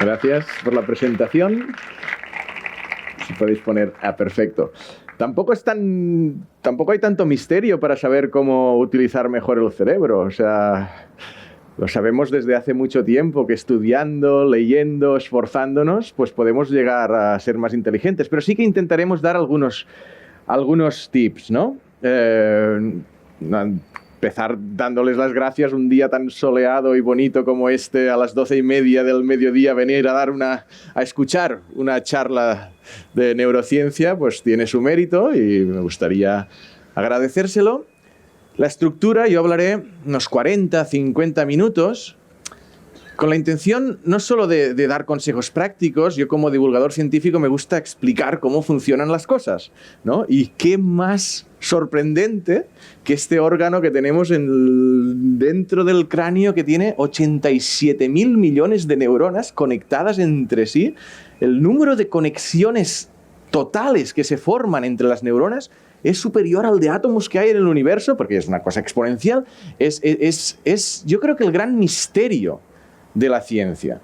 Gracias por la presentación. Si podéis poner... perfecto. Tampoco hay tanto misterio para saber cómo utilizar mejor el cerebro. O sea, lo sabemos desde hace mucho tiempo, que estudiando, leyendo, esforzándonos, pues podemos llegar a ser más inteligentes. Pero sí que intentaremos dar algunos tips, ¿no? Empezar dándoles las gracias un día tan soleado y bonito como este, a las 12:30 del mediodía, venir a a escuchar una charla de neurociencia, pues tiene su mérito y me gustaría agradecérselo. La estructura, yo hablaré unos 40, 50 minutos, con la intención no solo de dar consejos prácticos. Yo como divulgador científico me gusta explicar cómo funcionan las cosas, ¿no? Y qué más sorprendente que este órgano que tenemos dentro del cráneo, que tiene 87.000 millones de neuronas conectadas entre sí. El número de conexiones totales que se forman entre las neuronas es superior al de átomos que hay en el universo, porque es una cosa exponencial. Yo creo que el gran misterio de la ciencia,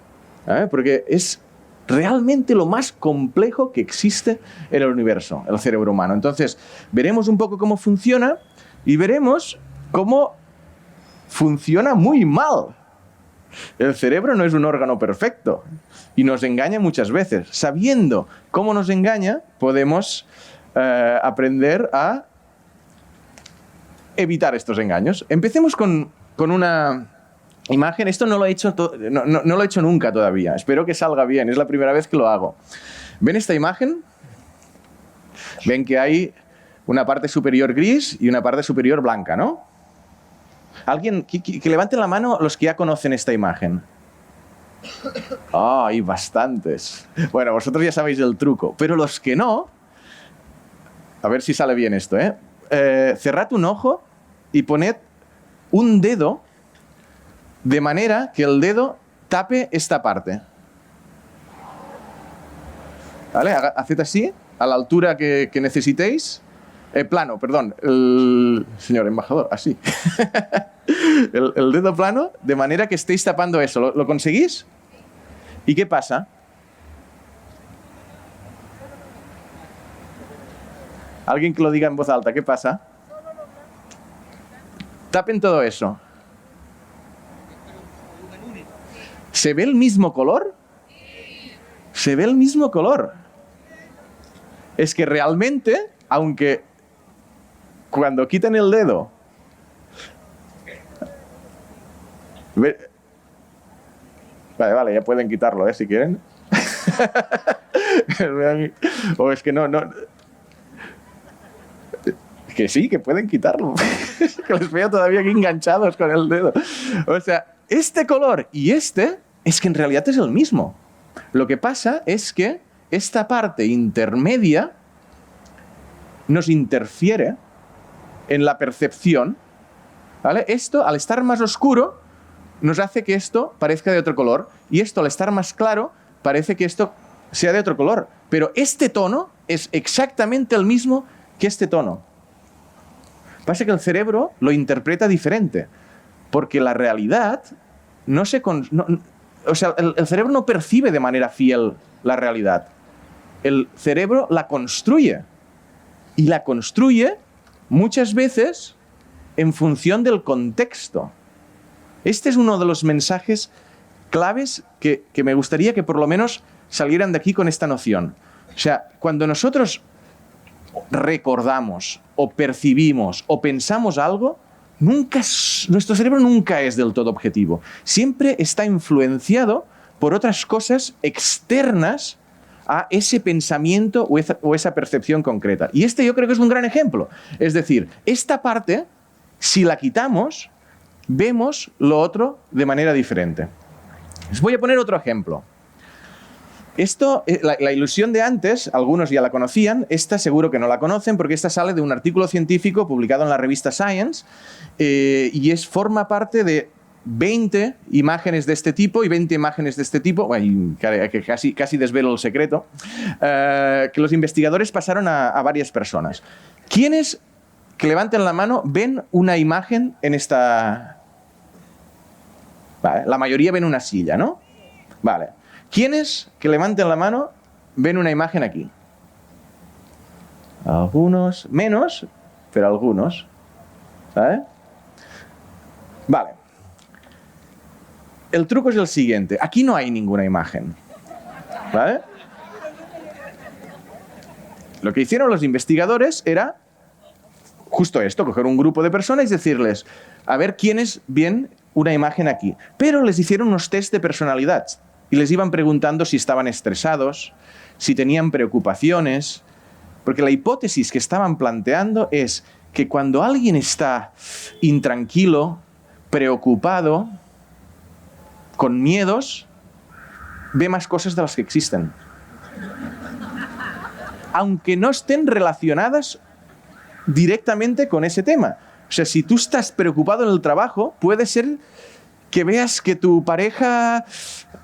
porque es realmente lo más complejo que existe en el universo, el cerebro humano. Entonces, veremos un poco cómo funciona y veremos cómo funciona muy mal. El cerebro no es un órgano perfecto y nos engaña muchas veces. Sabiendo cómo nos engaña, podemos aprender a evitar estos engaños. Empecemos con una imagen. Esto no lo he hecho nunca todavía. Espero que salga bien. Es la primera vez que lo hago. ¿Ven esta imagen? Ven que hay una parte superior gris y una parte superior blanca, ¿no? Alguien que levanten la mano los que ya conocen esta imagen. Hay bastantes. Bueno, vosotros ya sabéis el truco. Pero los que no... A ver si sale bien esto, ¿eh? Cerrad un ojo y poned un dedo de manera que el dedo tape esta parte. ¿Vale? Haced así, a la altura que necesitéis. Plano, perdón. Señor embajador, así. el dedo plano, de manera que estéis tapando eso. ¿Lo conseguís? ¿Y qué pasa? Alguien que lo diga en voz alta, ¿qué pasa? Tapen todo eso. ¿Se ve el mismo color? Se ve el mismo color. Es que realmente, aunque cuando quitan el dedo... Vale, ya pueden quitarlo, si quieren. O es que no... Que sí, que pueden quitarlo. Que les veo todavía aquí enganchados con el dedo. O sea, este color y este es que en realidad es el mismo. Lo que pasa es que esta parte intermedia nos interfiere en la percepción, ¿vale? Esto, al estar más oscuro, nos hace que esto parezca de otro color, y esto, al estar más claro, parece que esto sea de otro color. Pero este tono es exactamente el mismo que este tono. Pasa que el cerebro lo interpreta diferente, porque la realidad no se... O sea, el cerebro no percibe de manera fiel la realidad. El cerebro la construye. Y la construye muchas veces en función del contexto. Este es uno de los mensajes claves que me gustaría que por lo menos salieran de aquí con esta noción. O sea, cuando nosotros recordamos o percibimos o pensamos algo, nuestro cerebro nunca es del todo objetivo. Siempre está influenciado por otras cosas externas a ese pensamiento o esa percepción concreta. Y yo creo que es un gran ejemplo. Es decir, esta parte, si la quitamos, vemos lo otro de manera diferente. Les voy a poner otro ejemplo. Esto, la ilusión de antes, algunos ya la conocían, esta seguro que no la conocen porque esta sale de un artículo científico publicado en la revista Science y forma parte de 20 imágenes de este tipo y 20 imágenes de este tipo, que casi desvelo el secreto, que los investigadores pasaron a varias personas. ¿Quiénes, que levanten la mano, ven una imagen en esta...? Vale, la mayoría ven una silla, ¿no? Vale. ¿Quiénes que levanten la mano ven una imagen aquí? Algunos, menos, pero algunos. ¿Vale? Vale. El truco es el siguiente. Aquí no hay ninguna imagen. ¿Vale? Lo que hicieron los investigadores era justo esto, coger un grupo de personas y decirles, a ver quiénes ven una imagen aquí. Pero les hicieron unos test de personalidad y les iban preguntando si estaban estresados, si tenían preocupaciones, porque la hipótesis que estaban planteando es que cuando alguien está intranquilo, preocupado, con miedos, ve más cosas de las que existen. Aunque no estén relacionadas directamente con ese tema. O sea, si tú estás preocupado en el trabajo, puede ser que veas que tu pareja,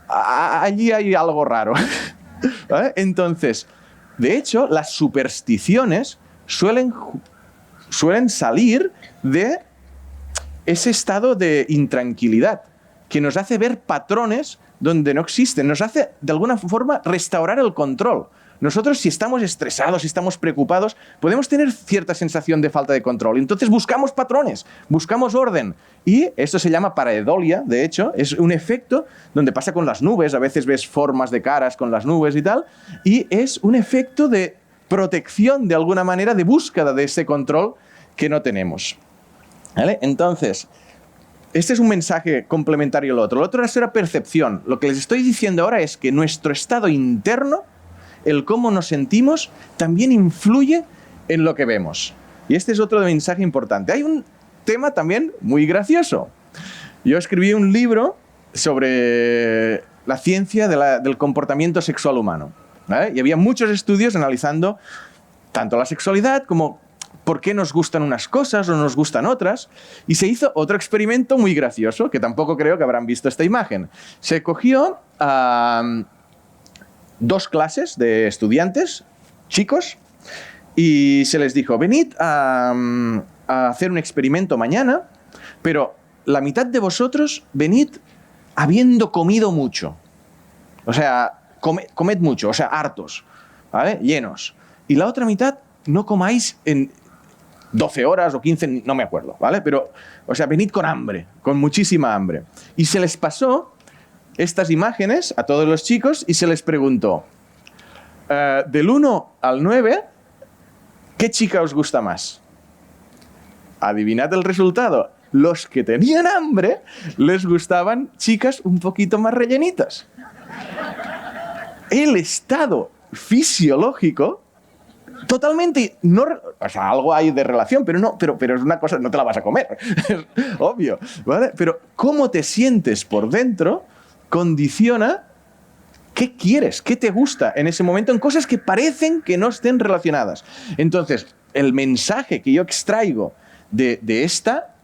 allí hay algo raro. ¿Vale? Entonces, de hecho, las supersticiones suelen salir de ese estado de intranquilidad, que nos hace ver patrones donde no existen, nos hace, de alguna forma, restaurar el control. Nosotros, si estamos estresados, si estamos preocupados, podemos tener cierta sensación de falta de control. Entonces buscamos patrones, buscamos orden. Y esto se llama pareidolia, de hecho, es un efecto donde pasa con las nubes, a veces ves formas de caras con las nubes y tal, y es un efecto de protección, de alguna manera, de búsqueda de ese control que no tenemos. ¿Vale? Entonces, este es un mensaje complementario al otro. El otro era percepción. Lo que les estoy diciendo ahora es que nuestro estado interno, el cómo nos sentimos, también influye en lo que vemos. Y este es otro mensaje importante. Hay un tema también muy gracioso. Yo escribí un libro sobre la ciencia del comportamiento sexual humano, ¿vale? Y había muchos estudios analizando tanto la sexualidad como por qué nos gustan unas cosas o nos gustan otras. Y se hizo otro experimento muy gracioso, que tampoco creo que habrán visto esta imagen. Se cogió dos clases de estudiantes, chicos, y se les dijo, venid a hacer un experimento mañana, pero la mitad de vosotros venid habiendo comido mucho. O sea, comed mucho, o sea, hartos, ¿vale? Llenos. Y la otra mitad no comáis en 12 horas o 15, no me acuerdo, ¿vale? Pero, o sea, venid con hambre, con muchísima hambre. Y se les pasó estas imágenes a todos los chicos y se les preguntó, del 1 al 9, ¿qué chica os gusta más? Adivinad el resultado. Los que tenían hambre les gustaban chicas un poquito más rellenitas. El estado fisiológico totalmente, no, o sea, algo hay de relación, pero es una cosa, no te la vas a comer, es obvio, ¿vale? Pero cómo te sientes por dentro condiciona qué quieres, qué te gusta en ese momento en cosas que parecen que no estén relacionadas. Entonces, el mensaje que yo extraigo de esta,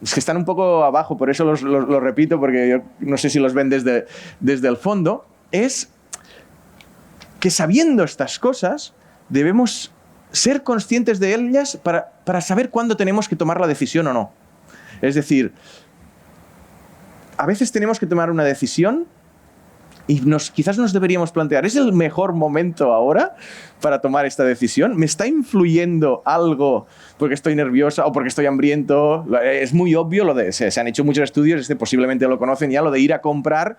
es que están un poco abajo, por eso lo repito, porque yo no sé si los ven desde el fondo, es que sabiendo estas cosas, debemos ser conscientes de ellas para saber cuándo tenemos que tomar la decisión o no. Es decir, a veces tenemos que tomar una decisión y quizás nos deberíamos plantear, ¿es el mejor momento ahora para tomar esta decisión? ¿Me está influyendo algo porque estoy nerviosa o porque estoy hambriento? Es muy obvio, se han hecho muchos estudios, posiblemente lo conocen ya, lo de ir a comprar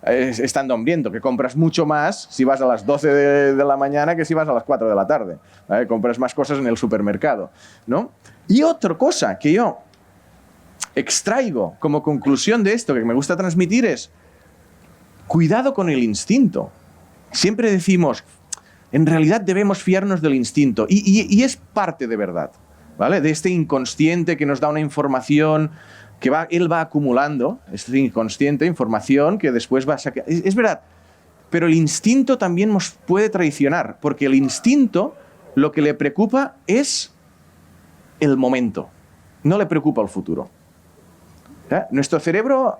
estando hambriento, que compras mucho más si vas a las 12 de la mañana que si vas a las 4 de la tarde, ¿vale? Compras más cosas en el supermercado, ¿no? Y otra cosa que yo extraigo como conclusión de esto, que me gusta transmitir, es cuidado con el instinto. Siempre decimos, en realidad debemos fiarnos del instinto, y es parte de verdad, ¿vale? De este inconsciente que nos da una información que él va acumulando, este inconsciente, información que después va a sacar. Es verdad, pero el instinto también nos puede traicionar, porque el instinto lo que le preocupa es el momento, no le preocupa el futuro. Nuestro cerebro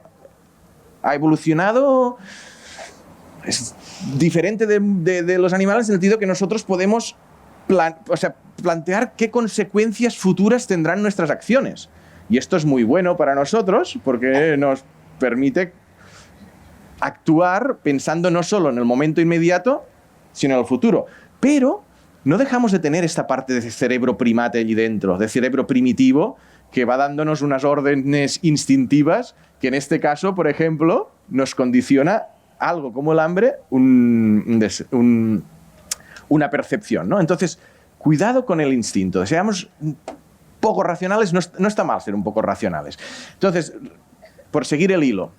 ha evolucionado, es diferente de los animales en el sentido que nosotros podemos plantear qué consecuencias futuras tendrán nuestras acciones. Y esto es muy bueno para nosotros porque nos permite actuar pensando no solo en el momento inmediato, sino en el futuro. Pero no dejamos de tener esta parte de cerebro primate allí dentro, de cerebro primitivo, que va dándonos unas órdenes instintivas que en este caso, por ejemplo, nos condiciona algo como el hambre, una percepción, ¿no? Entonces, cuidado con el instinto. Seamos un poco racionales, no está mal ser un poco racionales. Entonces, por seguir el hilo,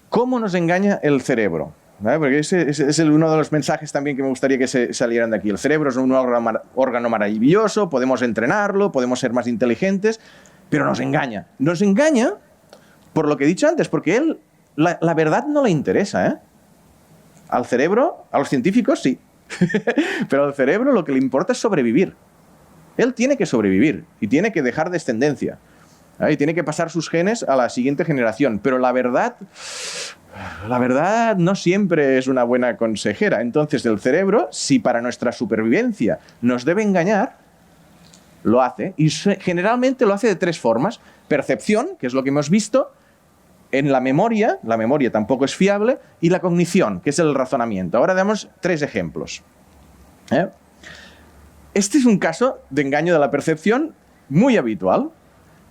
¿cómo nos engaña el cerebro? ¿Vale? Porque ese es uno de los mensajes también que me gustaría que se salieran de aquí. El cerebro es un órgano maravilloso, podemos entrenarlo, podemos ser más inteligentes, pero nos engaña. Nos engaña por lo que he dicho antes, porque la verdad no le interesa, ¿eh? Al cerebro, a los científicos sí, pero al cerebro lo que le importa es sobrevivir. Él tiene que sobrevivir y tiene que dejar descendencia. Y tiene que pasar sus genes a la siguiente generación. Pero la verdad no siempre es una buena consejera. Entonces el cerebro, si para nuestra supervivencia nos debe engañar, lo hace. Y generalmente lo hace de tres formas. Percepción, que es lo que hemos visto. En la memoria tampoco es fiable. Y la cognición, que es el razonamiento. Ahora damos tres ejemplos. Este es un caso de engaño de la percepción muy habitual.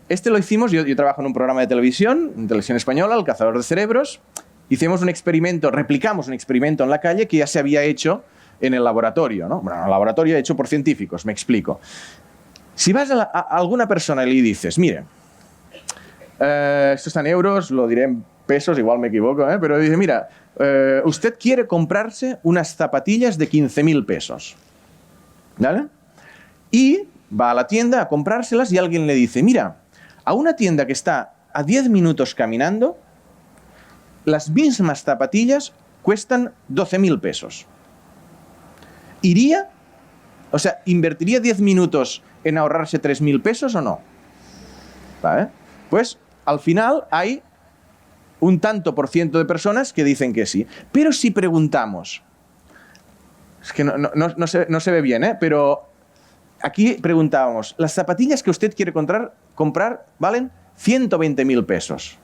Este lo hicimos, yo trabajo en un programa de televisión, en televisión española, El Cazador de Cerebros. Hicimos un experimento, replicamos un experimento en la calle que ya se había hecho en el laboratorio, ¿no? Bueno, en el laboratorio hecho por científicos, me explico. Si vas a alguna persona y le dices, mire, esto está en euros, lo diré en pesos, igual me equivoco, pero dice, mira, usted quiere comprarse unas zapatillas de 15.000 pesos, ¿vale? Y va a la tienda a comprárselas y alguien le dice, mira, a una tienda que está a 10 minutos caminando, las mismas zapatillas cuestan 12.000 pesos. ¿Iría? O sea, ¿invertiría 10 minutos en ahorrarse 3.000 pesos o no? ¿Vale? Pues al final hay un tanto por ciento de personas que dicen que sí. Pero si preguntamos, es que no se ve bien, pero aquí preguntábamos, las zapatillas que usted quiere comprar valen 120.000 pesos.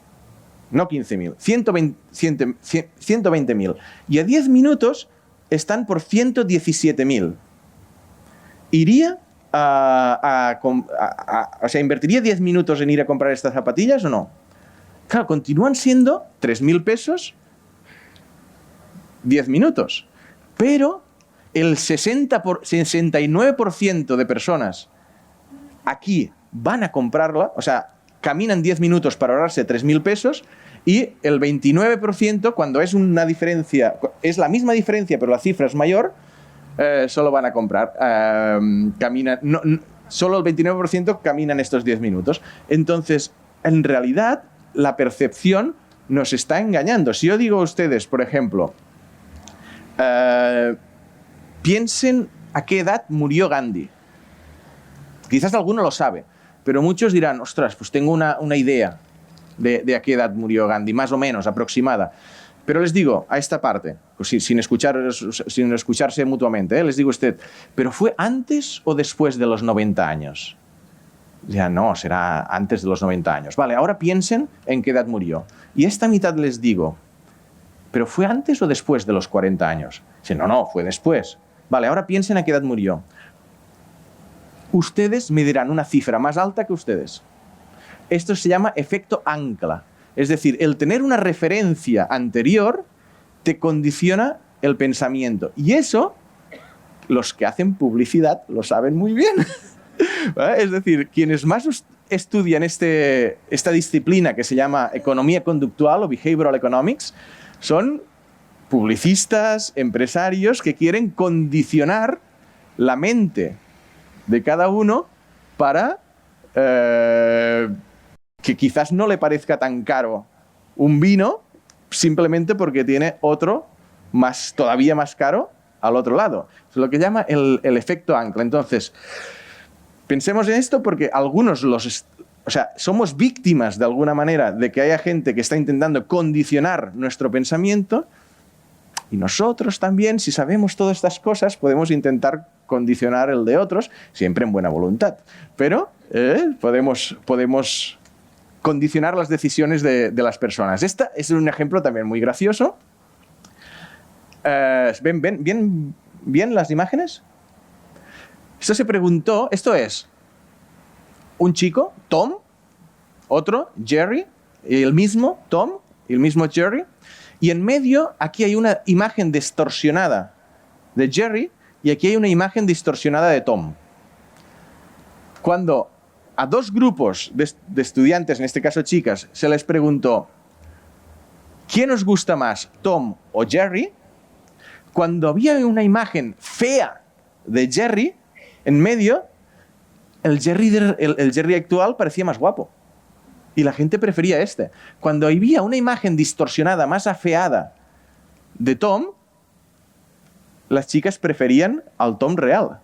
No 15.000, 120.000. Y a 10 minutos están por 117.000. ¿Iría o sea, invertiría 10 minutos en ir a comprar estas zapatillas o no? Claro, continúan siendo 3.000 pesos 10 minutos. Pero el 69% de personas aquí van a comprarla, o sea, caminan 10 minutos para ahorrarse 3.000 pesos y el 29%, cuando es una diferencia, es la misma diferencia pero la cifra es mayor, solo van a comprar. Solo el 29% caminan estos 10 minutos. Entonces, en realidad, la percepción nos está engañando. Si yo digo a ustedes, por ejemplo, piensen a qué edad murió Gandhi. Quizás alguno lo sabe, pero muchos dirán, ostras, pues tengo una idea de a qué edad murió Gandhi, más o menos, aproximada. Pero les digo, a esta parte, pues sin escucharse mutuamente, les digo a usted, ¿pero fue antes o después de los 90 años? Ya no, será antes de los 90 años. Vale, ahora piensen en qué edad murió. Y esta mitad les digo, ¿pero fue antes o después de los 40 años? Dice, no, fue después. Vale, ahora piensen a qué edad murió. Ustedes me dirán una cifra más alta que ustedes. Esto se llama efecto ancla. Es decir, el tener una referencia anterior te condiciona el pensamiento. Y eso, los que hacen publicidad lo saben muy bien. ¿Vale? Es decir, quienes más estudian esta disciplina que se llama economía conductual o behavioral economics son publicistas, empresarios que quieren condicionar la mente de cada uno para que quizás no le parezca tan caro un vino simplemente porque tiene otro todavía más caro al otro lado. Es lo que llama el efecto ancla. Entonces, pensemos en esto porque algunos somos víctimas de alguna manera de que haya gente que está intentando condicionar nuestro pensamiento y nosotros también, si sabemos todas estas cosas, podemos intentar condicionar el de otros, siempre en buena voluntad. Pero podemos condicionar las decisiones de las personas. Este es un ejemplo también muy gracioso. ¿Ven bien las imágenes? Esto se preguntó, esto es un chico, Tom, otro, Jerry, y el mismo Tom, y el mismo Jerry, y en medio aquí hay una imagen distorsionada de Jerry y aquí hay una imagen distorsionada de Tom. Cuando a dos grupos de estudiantes, en este caso chicas, se les preguntó ¿quién os gusta más, Tom o Jerry? Cuando había una imagen fea de Jerry, en medio, el Jerry actual parecía más guapo. Y la gente prefería este. Cuando había una imagen distorsionada, más afeada de Tom, las chicas preferían al Tom real.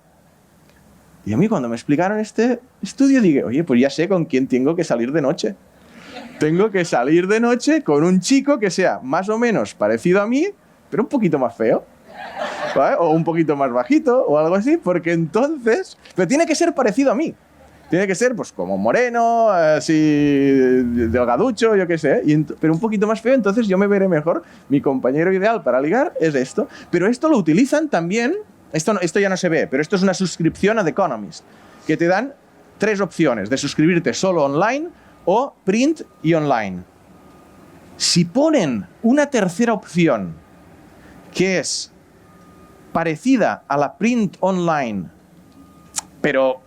Y a mí cuando me explicaron este estudio dije, oye, pues ya sé con quién tengo que salir de noche. Tengo que salir de noche con un chico que sea más o menos parecido a mí, pero un poquito más feo. ¿Vale? O un poquito más bajito o algo así, porque entonces... Pero tiene que ser parecido a mí. Tiene que ser pues como moreno, así delgaducho, yo qué sé, pero un poquito más feo, entonces yo me veré mejor. Mi compañero ideal para ligar es esto. Pero esto lo utilizan también, esto ya no se ve, pero esto es una suscripción a The Economist, que te dan 3 opciones de suscribirte solo online o print y online. Si ponen una tercera opción, que es parecida a la print online, pero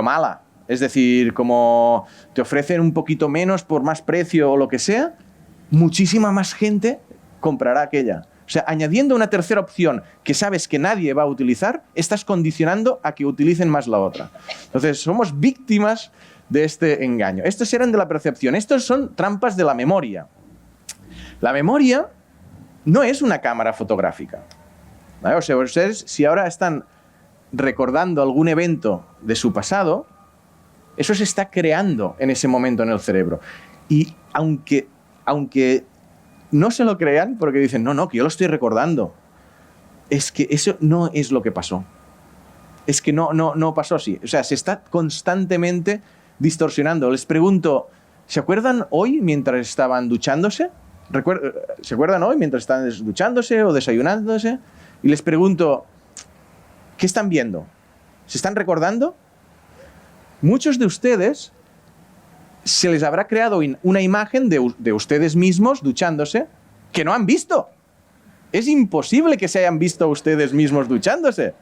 mala, es decir, como te ofrecen un poquito menos por más precio o lo que sea, muchísima más gente comprará aquella. O sea, añadiendo una tercera opción que sabes que nadie va a utilizar, estás condicionando a que utilicen más la otra. Entonces, somos víctimas de este engaño. Estos eran de la percepción. Estos son trampas de la memoria. La memoria no es una cámara fotográfica. ¿Vale? O sea, ustedes, si ahora están recordando algún evento de su pasado, eso se está creando en ese momento en el cerebro. Y aunque no se lo crean, porque dicen, no, que yo lo estoy recordando, es que eso no es lo que pasó. Es que no pasó así. O sea, se está constantemente distorsionando. Les pregunto, ¿se acuerdan hoy mientras estaban duchándose? ¿Se acuerdan hoy mientras estaban duchándose o desayunándose? Y les pregunto, ¿qué están viendo? ¿Se están recordando? Muchos de ustedes se les habrá creado una imagen de ustedes mismos duchándose que no han visto. Es imposible que se hayan visto ustedes mismos duchándose.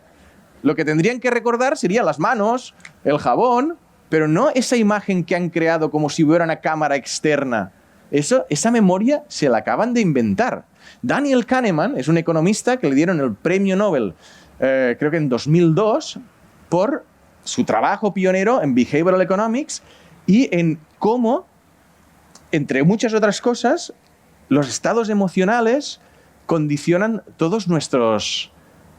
Lo que tendrían que recordar serían las manos, el jabón, pero no esa imagen que han creado como si hubiera una cámara externa. Esa memoria se la acaban de inventar. Daniel Kahneman es un economista que le dieron el premio Nobel, creo que en 2002, por su trabajo pionero en Behavioral Economics y en cómo, entre muchas otras cosas, los estados emocionales condicionan todos nuestros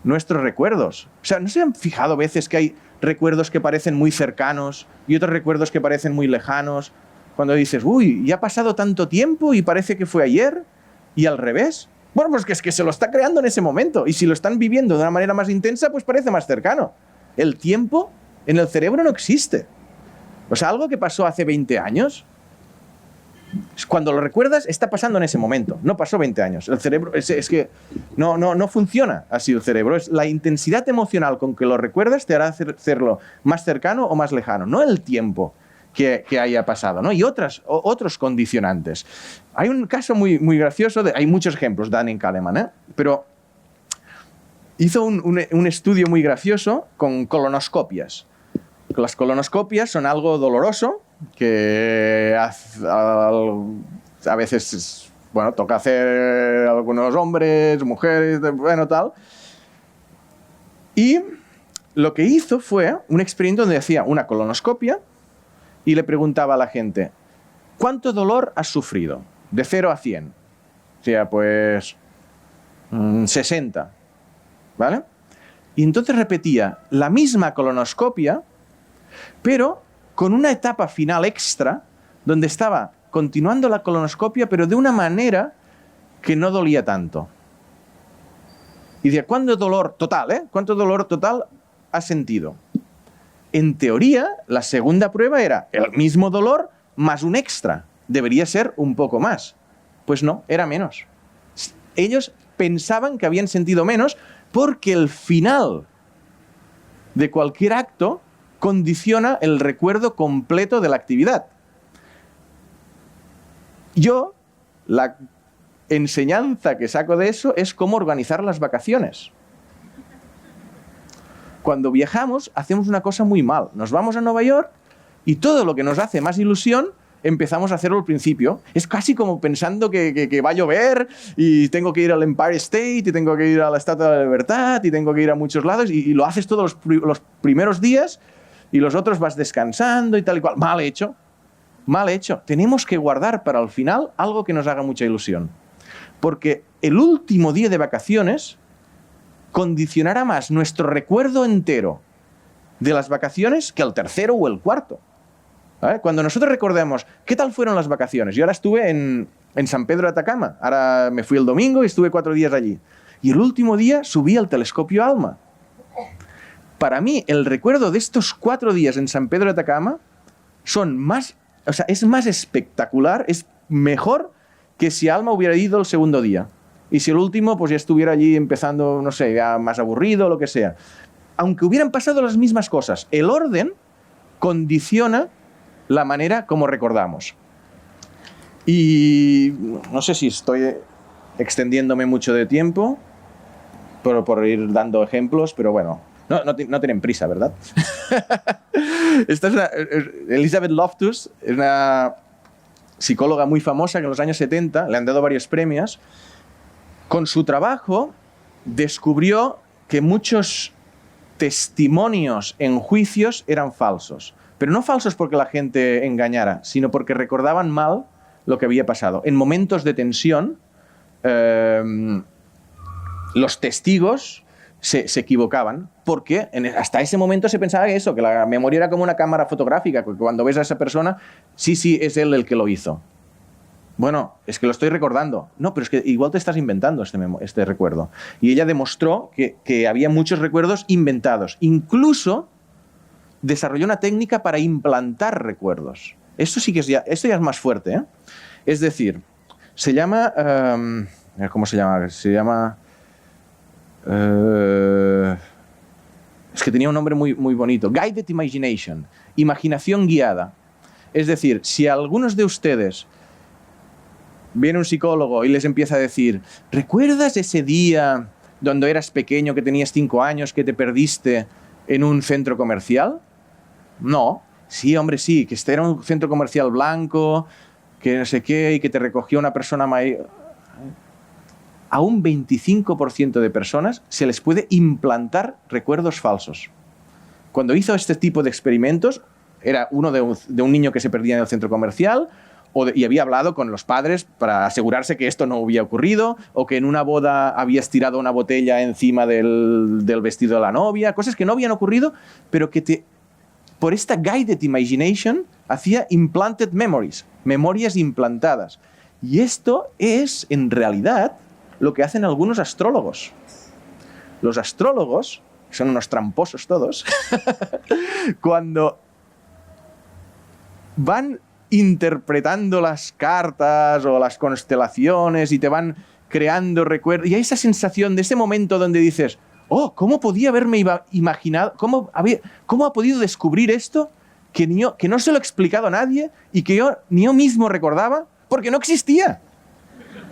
recuerdos. O sea, ¿no se han fijado veces que hay recuerdos que parecen muy cercanos y otros recuerdos que parecen muy lejanos? Cuando dices, uy, ya ha pasado tanto tiempo y parece que fue ayer, y al revés. Bueno, pues que es que se lo está creando en ese momento, y si lo están viviendo de una manera más intensa, pues parece más cercano. El tiempo en el cerebro no existe. O sea, algo que pasó hace 20 años, cuando lo recuerdas, está pasando en ese momento. No pasó 20 años. El cerebro, es que no funciona así el cerebro. Es la intensidad emocional con que lo recuerdas te hará hacerlo más cercano o más lejano, no el tiempo que haya pasado, ¿no? Y otros condicionantes. Hay un caso muy gracioso, hay muchos ejemplos, Daniel Kahneman, pero hizo un estudio muy gracioso con colonoscopias. Las colonoscopias son algo doloroso que a veces, bueno, toca hacer a algunos hombres, mujeres, bueno, tal. Y lo que hizo fue un experimento donde hacía una colonoscopia y le preguntaba a la gente, ¿cuánto dolor has sufrido? De 0 a 100. O sea, pues 60. ¿Vale? Y entonces repetía la misma colonoscopia, pero con una etapa final extra, donde estaba continuando la colonoscopia, pero de una manera que no dolía tanto. Y decía, ¿cuánto dolor total, ¿Cuánto dolor total has sentido? En teoría, la segunda prueba era el mismo dolor, más un extra. Debería ser un poco más. Pues no, era menos. Ellos pensaban que habían sentido menos porque el final de cualquier acto condiciona el recuerdo completo de la actividad. Yo, la enseñanza que saco de eso es cómo organizar las vacaciones. Cuando viajamos, hacemos una cosa muy mal. Nos vamos a Nueva York y todo lo que nos hace más ilusión empezamos a hacerlo al principio. Es casi como pensando que va a llover y tengo que ir al Empire State y tengo que ir a la Estatua de la Libertad y tengo que ir a muchos lados y lo haces todos los primeros días y los otros vas descansando y tal y cual. Mal hecho. Mal hecho. Tenemos que guardar para el final algo que nos haga mucha ilusión. Porque el último día de vacaciones condicionará más nuestro recuerdo entero de las vacaciones que el tercero o el cuarto. ¿Vale? Cuando nosotros recordemos qué tal fueron las vacaciones. Yo ahora estuve en San Pedro de Atacama. Ahora me fui el domingo y estuve 4 días allí. Y el último día subí al telescopio ALMA. Para mí, el recuerdo de estos 4 días en San Pedro de Atacama es más espectacular, es mejor que si ALMA hubiera ido el segundo día. Y si el último, pues ya estuviera allí empezando, no sé, ya más aburrido o lo que sea. Aunque hubieran pasado las mismas cosas, el orden condiciona la manera como recordamos. Y no sé si estoy extendiéndome mucho de tiempo por ir dando ejemplos, pero bueno, no tienen prisa, ¿verdad? Esta es Elizabeth Loftus, es una psicóloga muy famosa que en los años 70 le han dado varios premios. Con su trabajo descubrió que muchos testimonios en juicios eran falsos. Pero no falsos porque la gente engañara, sino porque recordaban mal lo que había pasado. En momentos de tensión, los testigos se equivocaban porque hasta ese momento se pensaba que la memoria era como una cámara fotográfica, que cuando ves a esa persona, sí, es él el que lo hizo. Bueno, es que lo estoy recordando. No, pero es que igual te estás inventando este recuerdo. Y ella demostró que había muchos recuerdos inventados. Incluso desarrolló una técnica para implantar recuerdos. Esto ya es más fuerte, ¿eh? Es decir, se llama... ¿cómo se llama? Se llama... es que tenía un nombre muy, muy bonito. Guided Imagination. Imaginación guiada. Es decir, si a algunos de ustedes viene un psicólogo y les empieza a decir, ¿recuerdas ese día donde eras pequeño, que tenías 5 años, que te perdiste en un centro comercial? No. Sí, hombre, sí, que este era un centro comercial blanco, que no sé qué, y que te recogió una persona mayor. A un 25% de personas se les puede implantar recuerdos falsos. Cuando hizo este tipo de experimentos, era uno de un niño que se perdía en el centro comercial, y había hablado con los padres para asegurarse que esto no había ocurrido, o que en una boda habías tirado una botella encima del vestido de la novia, cosas que no habían ocurrido, pero que por esta guided imagination hacía implanted memories, memorias implantadas. Y esto es, en realidad, lo que hacen algunos astrólogos. Los astrólogos, que son unos tramposos todos, cuando van interpretando las cartas o las constelaciones y te van creando recuerdos, y hay esa sensación de ese momento donde dices, oh, ¿cómo podía haberme imaginado? ¿Cómo ha podido descubrir esto que no se lo he explicado a nadie y que ni yo mismo recordaba? Porque no existía.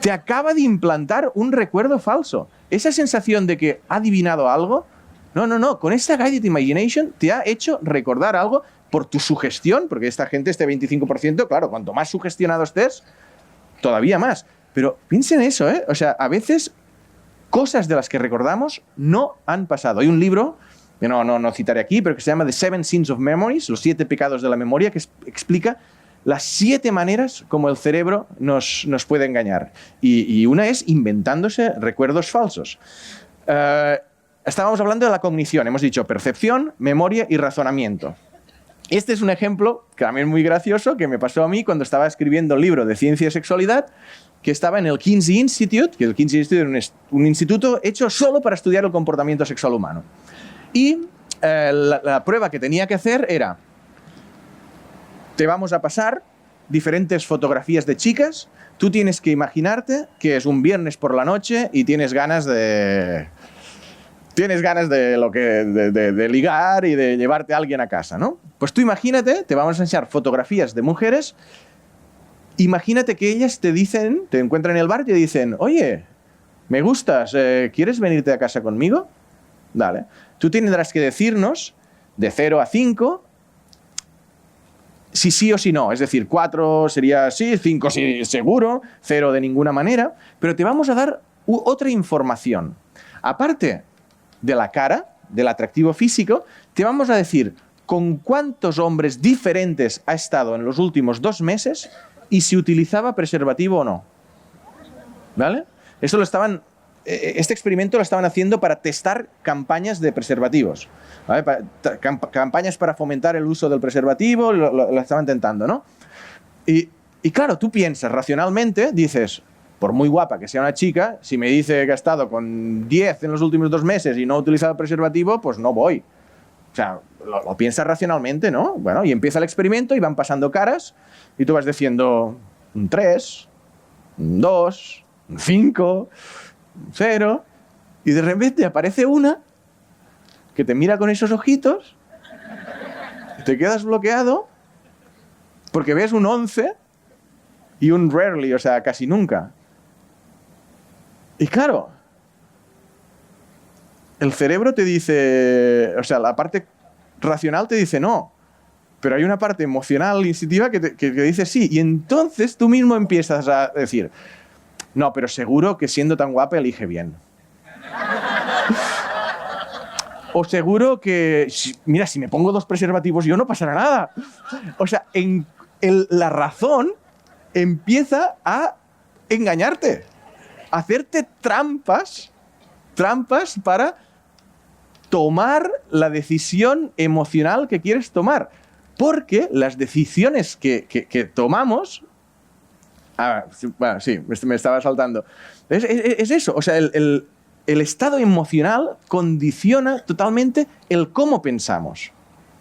Te acaba de implantar un recuerdo falso. Esa sensación de que ha adivinado algo, no. Con esta Guided Imagination te ha hecho recordar algo por tu sugestión, porque esta gente, este 25%, claro, cuanto más sugestionado estés, todavía más. Pero piensen eso, ¿eh? O sea, a veces cosas de las que recordamos no han pasado. Hay un libro, que no citaré aquí, pero que se llama The 7 Sins of Memories, los 7 pecados de la memoria, que explica las 7 maneras como el cerebro nos puede engañar. Y una es inventándose recuerdos falsos. Estábamos hablando de la cognición. Hemos dicho percepción, memoria y razonamiento. Este es un ejemplo también muy gracioso que me pasó a mí cuando estaba escribiendo el libro de ciencia y sexualidad, que estaba en el Kinsey Institute, que el Kinsey Institute es un instituto hecho solo para estudiar el comportamiento sexual humano. Y la prueba que tenía que hacer era, te vamos a pasar diferentes fotografías de chicas, tú tienes que imaginarte que es un viernes por la noche y tienes ganas de de ligar y de llevarte a alguien a casa, ¿no? Pues tú imagínate, te vamos a enseñar fotografías de mujeres, imagínate que ellas te encuentran en el bar y te dicen, oye, me gustas, ¿quieres venirte a casa conmigo? Dale. Tú tendrás que decirnos de 0 a 5 si sí o si no. Es decir, 4 sería sí, 5 sí seguro, 0 de ninguna manera. Pero te vamos a dar otra información. Aparte de la cara, del atractivo físico, te vamos a decir con cuántos hombres diferentes ha estado en los últimos 2 meses y si utilizaba preservativo o no. ¿Vale? Este experimento lo estaban haciendo para testar campañas de preservativos. ¿Vale? Campañas para fomentar el uso del preservativo, lo estaban intentando, ¿no? Y claro, tú piensas racionalmente, dices, por muy guapa que sea una chica, si me dice que ha estado con 10 en los últimos 2 meses y no ha utilizado preservativo, pues no voy. O sea, lo piensas racionalmente, ¿no? Bueno, y empieza el experimento y van pasando caras y tú vas diciendo un 3, un 2, un 5... 0, y de repente aparece una que te mira con esos ojitos, te quedas bloqueado porque ves un 11 y un rarely, o sea, casi nunca. Y claro, el cerebro te dice, o sea, la parte racional te dice no, pero hay una parte emocional, instintiva, que dice sí, y entonces tú mismo empiezas a decir, no, pero seguro que siendo tan guapa elige bien. O seguro que, mira, si me pongo 2 preservativos yo no pasará nada. O sea, la razón empieza a engañarte, a hacerte trampas para tomar la decisión emocional que quieres tomar. Porque las decisiones que tomamos... bueno, sí, me estaba saltando. Es eso, o sea, el estado emocional condiciona totalmente el cómo pensamos.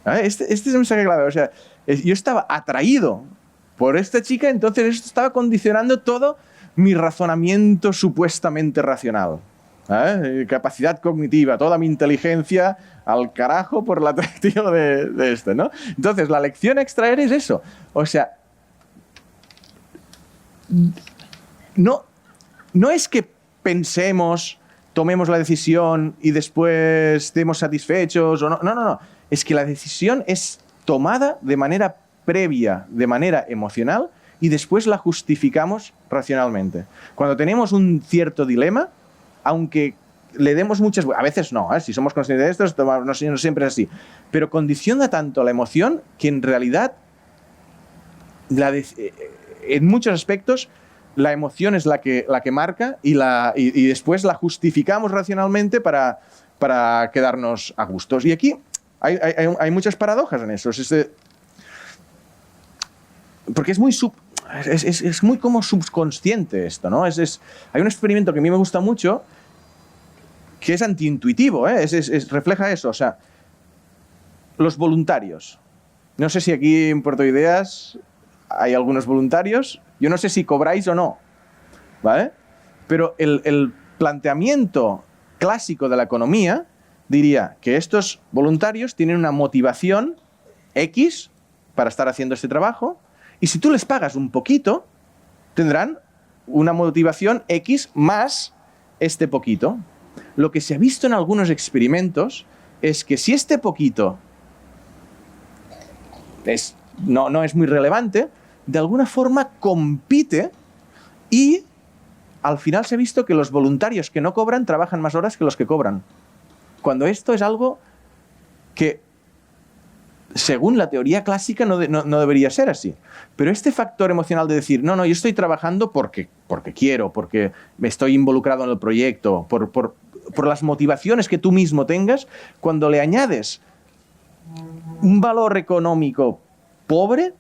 ¿Vale? Este es el mensaje clave. O sea, yo estaba atraído por esta chica, entonces esto estaba condicionando todo mi razonamiento supuestamente racional. ¿Vale? Capacidad cognitiva, toda mi inteligencia al carajo por el atractivo de esto, ¿no? Entonces, la lección a extraer es eso. O sea, no es que pensemos, tomemos la decisión y después estemos satisfechos o no. No. Es que la decisión es tomada de manera previa, de manera emocional, y después la justificamos racionalmente. Cuando tenemos un cierto dilema, aunque le demos muchas... A veces no, si somos conscientes de esto, no siempre es así. Pero condiciona tanto la emoción que en realidad en muchos aspectos, la emoción es la que marca y después la justificamos racionalmente para quedarnos a gustos. Y aquí hay muchas paradojas en eso. Porque es muy como subconsciente esto, ¿no? Hay un experimento que a mí me gusta mucho que es antiintuitivo, ¿eh? Refleja eso. O sea, los voluntarios. No sé si aquí en Puerto Ideas hay algunos voluntarios. Yo no sé si cobráis o no, ¿vale? Pero el planteamiento clásico de la economía diría que estos voluntarios tienen una motivación X para estar haciendo este trabajo y si tú les pagas un poquito, tendrán una motivación X más este poquito. Lo que se ha visto en algunos experimentos es que si este poquito no es muy relevante, de alguna forma compite y al final se ha visto que los voluntarios que no cobran trabajan más horas que los que cobran. Cuando esto es algo que, según la teoría clásica, no debería ser así. Pero este factor emocional de decir, no, yo estoy trabajando porque quiero, porque me estoy involucrado en el proyecto, por las motivaciones que tú mismo tengas, cuando le añades un valor económico pobre,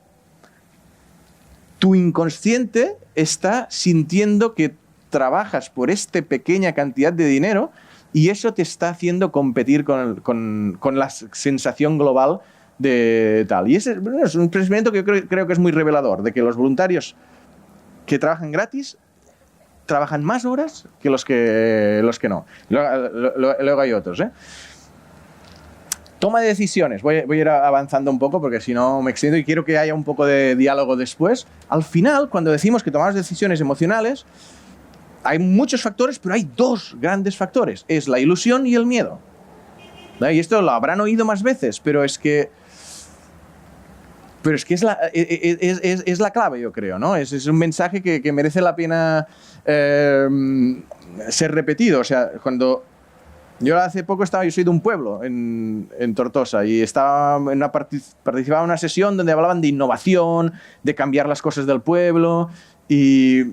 tu inconsciente está sintiendo que trabajas por esta pequeña cantidad de dinero y eso te está haciendo competir con la sensación global de tal. Y ese bueno, es un experimento que yo creo que es muy revelador, de que los voluntarios que trabajan gratis trabajan más horas que los que no. Luego hay otros, ¿eh? Toma de decisiones. Voy a ir avanzando un poco porque si no me extiendo y quiero que haya un poco de diálogo después. Al final, cuando decimos que tomamos decisiones emocionales, hay muchos factores, pero hay dos grandes factores. Es la ilusión y el miedo. ¿No? Y esto lo habrán oído más veces, pero es que es la clave, yo creo, ¿no? Es un mensaje que merece la pena ser repetido. O sea, cuando yo hace poco yo soy de un pueblo en Tortosa y participaba en una sesión donde hablaban de innovación, de cambiar las cosas del pueblo y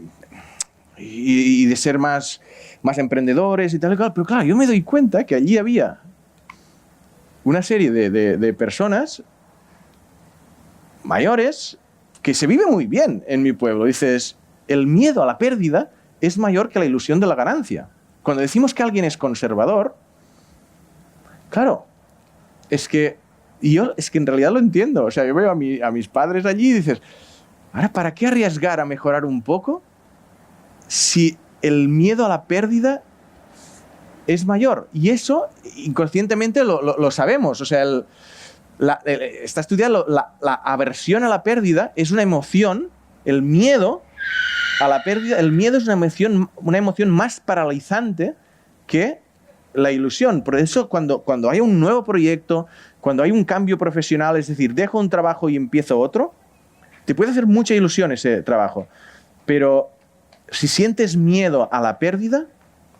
de ser más emprendedores y tal. Pero claro, yo me doy cuenta que allí había una serie de personas mayores que se vive muy bien en mi pueblo. Dices, el miedo a la pérdida es mayor que la ilusión de la ganancia. Cuando decimos que alguien es conservador, claro, es que en realidad lo entiendo. O sea, yo veo a mis padres allí y dices, ahora, ¿para qué arriesgar a mejorar un poco si el miedo a la pérdida es mayor? Y eso inconscientemente lo sabemos. O sea, está estudiado, la aversión a la pérdida es una emoción, el miedo a la pérdida, el miedo es una emoción más paralizante que la ilusión. Por eso cuando hay un nuevo proyecto, cuando hay un cambio profesional, es decir, dejo un trabajo y empiezo otro, te puede hacer mucha ilusión ese trabajo, pero si sientes miedo a la pérdida,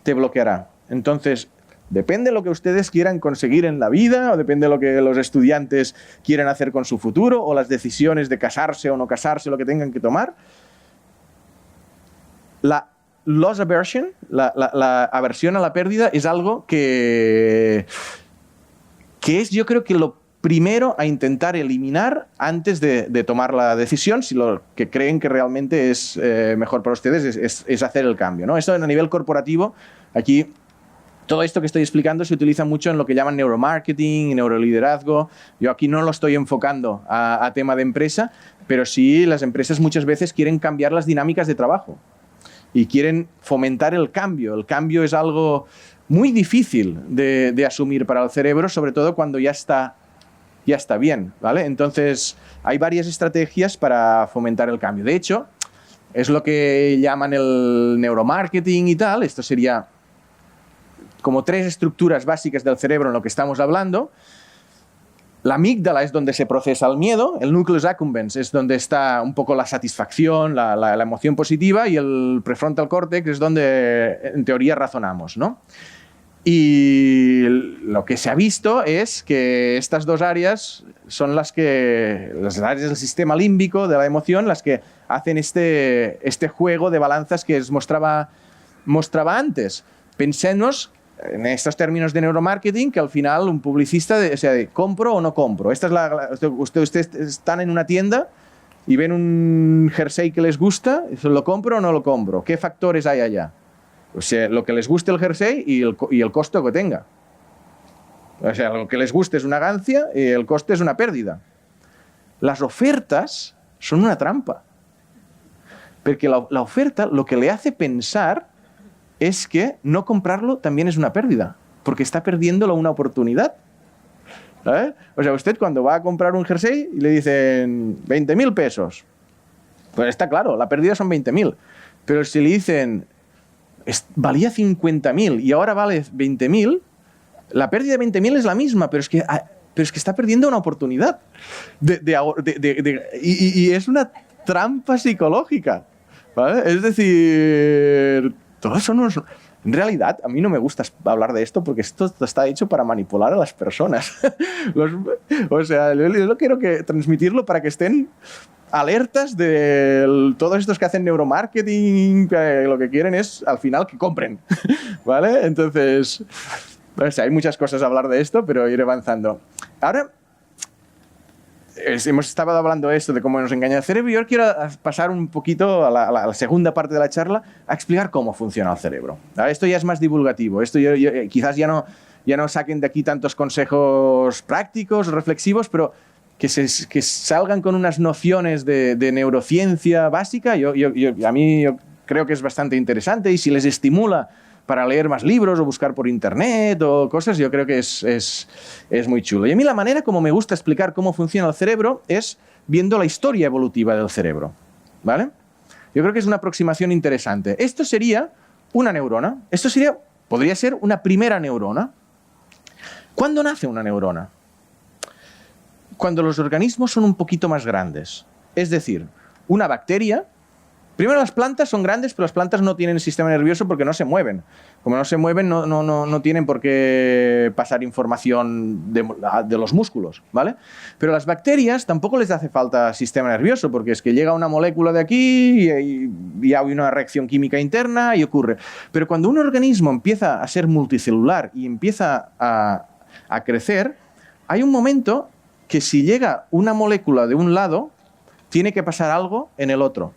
te bloqueará. Entonces, depende de lo que ustedes quieran conseguir en la vida, o depende de lo que los estudiantes quieran hacer con su futuro, o las decisiones de casarse o no casarse, lo que tengan que tomar. La loss aversion, la aversión a la pérdida, es algo que es, yo creo que lo primero a intentar eliminar antes de tomar la decisión, si lo que creen que realmente es mejor para ustedes es hacer el cambio, ¿no? Esto a nivel corporativo, aquí todo esto que estoy explicando se utiliza mucho en lo que llaman neuromarketing y neuroliderazgo. Yo aquí no lo estoy enfocando a tema de empresa, pero sí las empresas muchas veces quieren cambiar las dinámicas de trabajo y quieren fomentar el cambio. El cambio es algo muy difícil de asumir para el cerebro, sobre todo cuando ya está bien, ¿vale? Entonces, hay varias estrategias para fomentar el cambio. De hecho, es lo que llaman el neuromarketing y tal. Esto sería como 3 estructuras básicas del cerebro en lo que estamos hablando. La amígdala es donde se procesa el miedo, el nucleus accumbens es donde está un poco la satisfacción, la emoción positiva, y el prefrontal cortex es donde, en teoría, razonamos, ¿no? Y lo que se ha visto es que estas dos áreas son las áreas del sistema límbico, de la emoción, las que hacen este juego de balanzas que os mostraba antes. Pensemos en estos términos de neuromarketing, que al final un publicista, ¿compro o no compro? Ustedes están en una tienda y ven un jersey que les gusta, ¿lo compro o no lo compro? ¿Qué factores hay allá? O sea, lo que les guste el jersey y el costo que tenga. O sea, lo que les guste es una ganancia y el coste es una pérdida. Las ofertas son una trampa. Porque la oferta lo que le hace pensar es que no comprarlo también es una pérdida, porque está perdiéndolo una oportunidad. ¿Sabes? O sea, usted cuando va a comprar un jersey y le dicen 20.000 pesos, pues está claro, la pérdida son 20.000. Pero si le dicen valía 50.000 y ahora vale 20.000, la pérdida de 20.000 es la misma, pero es que está perdiendo una oportunidad. Y es una trampa psicológica, ¿vale? Es decir, todos son unos... En realidad, a mí no me gusta hablar de esto porque esto está hecho para manipular a las personas. O sea, yo quiero transmitirlo para que estén alertas de todos estos que hacen neuromarketing, que lo que quieren es, al final, que compren. ¿Vale? Entonces, o sea, hay muchas cosas a hablar de esto, pero iré avanzando. Ahora, hemos estado hablando de esto, de cómo nos engaña el cerebro, y ahora quiero pasar un poquito a la segunda parte de la charla a explicar cómo funciona el cerebro. Ahora, esto ya es más divulgativo. Esto quizás ya no saquen de aquí tantos consejos prácticos, reflexivos, pero que salgan con unas nociones de neurociencia básica, a mí yo creo que es bastante interesante, y si les estimula para leer más libros o buscar por internet o cosas, yo creo que es muy chulo. Y a mí la manera como me gusta explicar cómo funciona el cerebro es viendo la historia evolutiva del cerebro, ¿vale? Yo creo que es una aproximación interesante. Esto sería una neurona. Podría ser una primera neurona. ¿Cuándo nace una neurona? Cuando los organismos son un poquito más grandes. Es decir, una bacteria. Primero, las plantas son grandes, pero las plantas no tienen sistema nervioso porque no se mueven. Como no se mueven, no tienen por qué pasar información de los músculos, ¿vale? Pero a las bacterias tampoco les hace falta sistema nervioso, porque es que llega una molécula de aquí y hay una reacción química interna y ocurre. Pero cuando un organismo empieza a ser multicelular y empieza a crecer, hay un momento que si llega una molécula de un lado, tiene que pasar algo en el otro.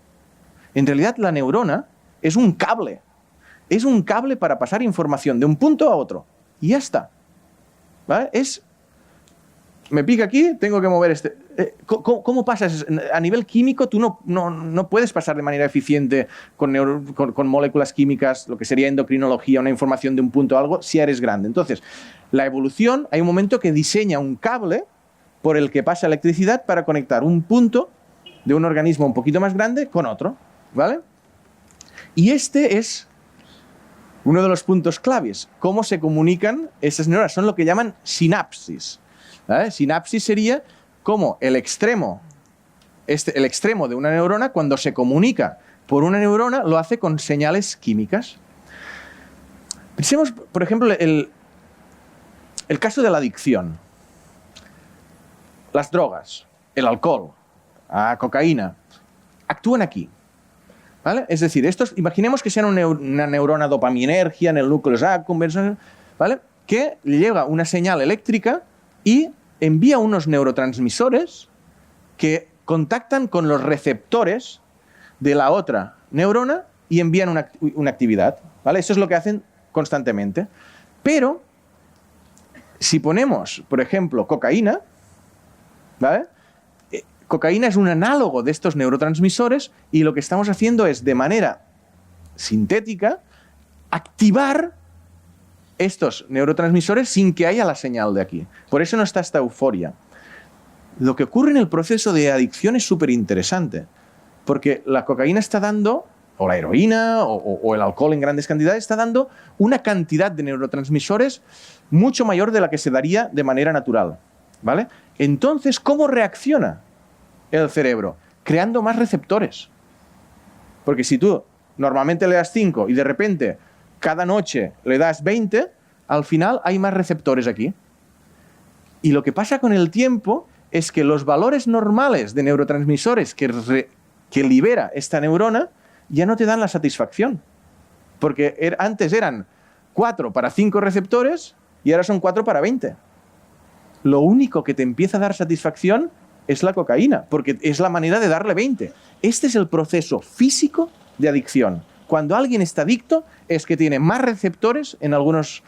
En realidad, la neurona es un cable. Es un cable para pasar información de un punto a otro. Y ya está. ¿Vale? Me pica aquí, tengo que mover este. ¿Cómo pasas? A nivel químico, tú no puedes pasar de manera eficiente con moléculas químicas, lo que sería endocrinología, una información de un punto a algo, si eres grande. Entonces, la evolución, hay un momento que diseña un cable por el que pasa electricidad para conectar un punto de un organismo un poquito más grande con otro. ¿Vale? Y este es uno de los puntos claves. ¿Cómo se comunican esas neuronas? Son lo que llaman sinapsis. ¿Vale? Sinapsis sería como el extremo de una neurona, cuando se comunica por una neurona, lo hace con señales químicas. Pensemos, por ejemplo, el caso de la adicción. Las drogas, el alcohol, la cocaína, actúan aquí. ¿Vale? Es decir, imaginemos que sean una neurona dopaminergia en el núcleo accumbens, ¿vale? Que lleva una señal eléctrica y envía unos neurotransmisores que contactan con los receptores de la otra neurona y envían una actividad. ¿Vale? Eso es lo que hacen constantemente. Pero, si ponemos, por ejemplo, cocaína, ¿vale? Cocaína es un análogo de estos neurotransmisores y lo que estamos haciendo es, de manera sintética, activar estos neurotransmisores sin que haya la señal de aquí. Por eso no está esta euforia. Lo que ocurre en el proceso de adicción es súper interesante, porque la cocaína está dando, o la heroína, o el alcohol en grandes cantidades, está dando una cantidad de neurotransmisores mucho mayor de la que se daría de manera natural, ¿vale? Entonces, ¿cómo reacciona el cerebro? Creando más receptores. Porque si tú normalmente le das 5 y de repente cada noche le das 20, al final hay más receptores aquí. Y lo que pasa con el tiempo es que los valores normales de neurotransmisores que libera esta neurona ya no te dan la satisfacción. Porque antes eran 4 para 5 receptores y ahora son 4 para 20. Lo único que te empieza a dar satisfacción es la cocaína, porque es la manera de darle 20. Este es el proceso físico de adicción. Cuando alguien está adicto es que tiene más receptores en algunos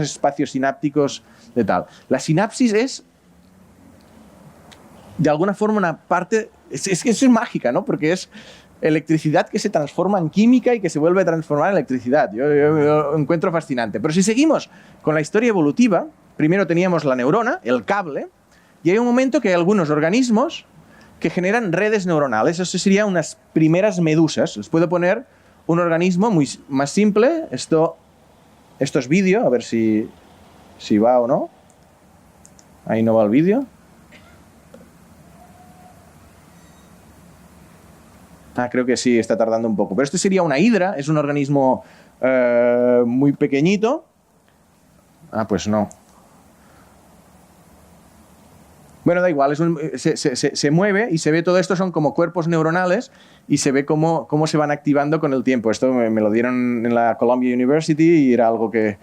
espacios sinápticos de tal. La sinapsis es, de alguna forma, una parte... Es mágica, ¿no? Porque es electricidad que se transforma en química y que se vuelve a transformar en electricidad. Yo lo encuentro fascinante. Pero si seguimos con la historia evolutiva, primero teníamos la neurona, el cable, y hay un momento que hay algunos organismos que generan redes neuronales. Eso serían unas primeras medusas. Les puedo poner un organismo más simple. Esto es vídeo, a ver si va o no. Ahí no va el vídeo. Creo que sí, está tardando un poco. Pero este sería una hidra, es un organismo muy pequeñito. Pues no. Bueno, da igual, se mueve y se ve todo esto, son como cuerpos neuronales y se ve cómo se van activando con el tiempo. Esto me lo dieron en la Columbia University y era algo que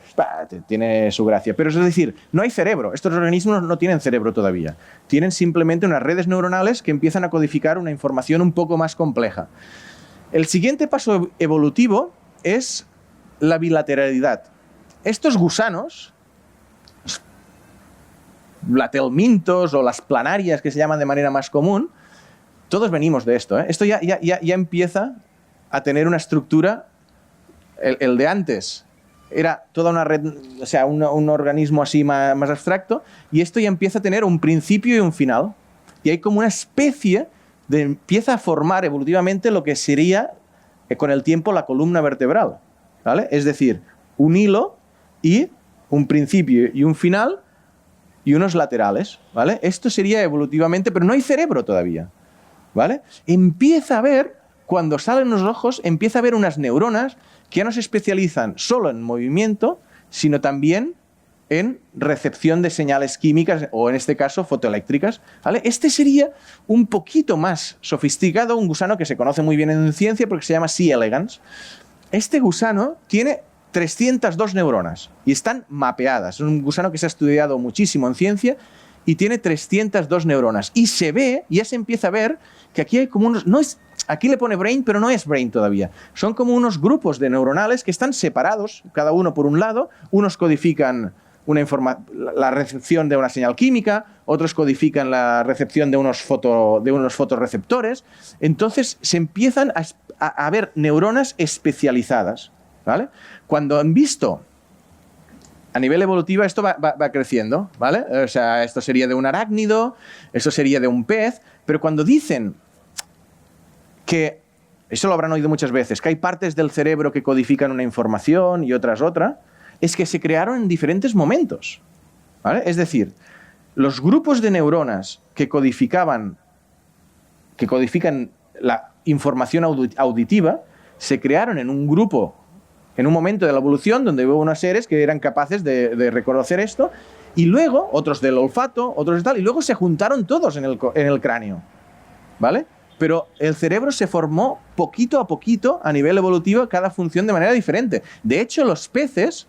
tiene su gracia. Pero es decir, no hay cerebro. Estos organismos no tienen cerebro todavía. Tienen simplemente unas redes neuronales que empiezan a codificar una información un poco más compleja. El siguiente paso evolutivo es la bilateralidad. Estos gusanos la telmintos o las planarias que se llaman de manera más común, todos venimos de esto. Esto ya empieza a tener una estructura. El de antes era toda una red, o sea, un organismo así más abstracto, y esto ya empieza a tener un principio y un final. Y hay como una especie empieza a formar evolutivamente lo que sería con el tiempo la columna vertebral, ¿vale? Es decir, un hilo y un principio y un final y unos laterales, ¿vale? Esto sería evolutivamente, pero no hay cerebro todavía, ¿vale? Empieza a haber, cuando salen los ojos, empieza a haber unas neuronas que ya no se especializan solo en movimiento, sino también en recepción de señales químicas, o en este caso fotoeléctricas, ¿vale? Este sería un poquito más sofisticado, un gusano que se conoce muy bien en ciencia porque se llama C. elegans. Este gusano tiene 302 neuronas y están mapeadas. Es un gusano que se ha estudiado muchísimo en ciencia y tiene 302 neuronas. Y se ve, ya se empieza a ver, que aquí hay como unos... Aquí le pone brain, pero no es brain todavía. Son como unos grupos de neuronales que están separados, cada uno por un lado. Unos codifican la recepción de una señal química, otros codifican la recepción de unos fotorreceptores. Entonces se empiezan a ver neuronas especializadas, ¿vale? Cuando han visto a nivel evolutivo, esto va creciendo, ¿vale? O sea, esto sería de un arácnido, esto sería de un pez, pero cuando dicen que, eso lo habrán oído muchas veces, que hay partes del cerebro que codifican una información y otras otra, es que se crearon en diferentes momentos, ¿vale? Es decir, los grupos de neuronas que codifican la información auditiva se crearon en un grupo, en un momento de la evolución donde hubo unos seres que eran capaces de reconocer esto, y luego otros del olfato, otros de tal, y luego se juntaron todos en el cráneo, ¿vale? Pero el cerebro se formó poquito a poquito a nivel evolutivo, cada función de manera diferente. De hecho, los peces,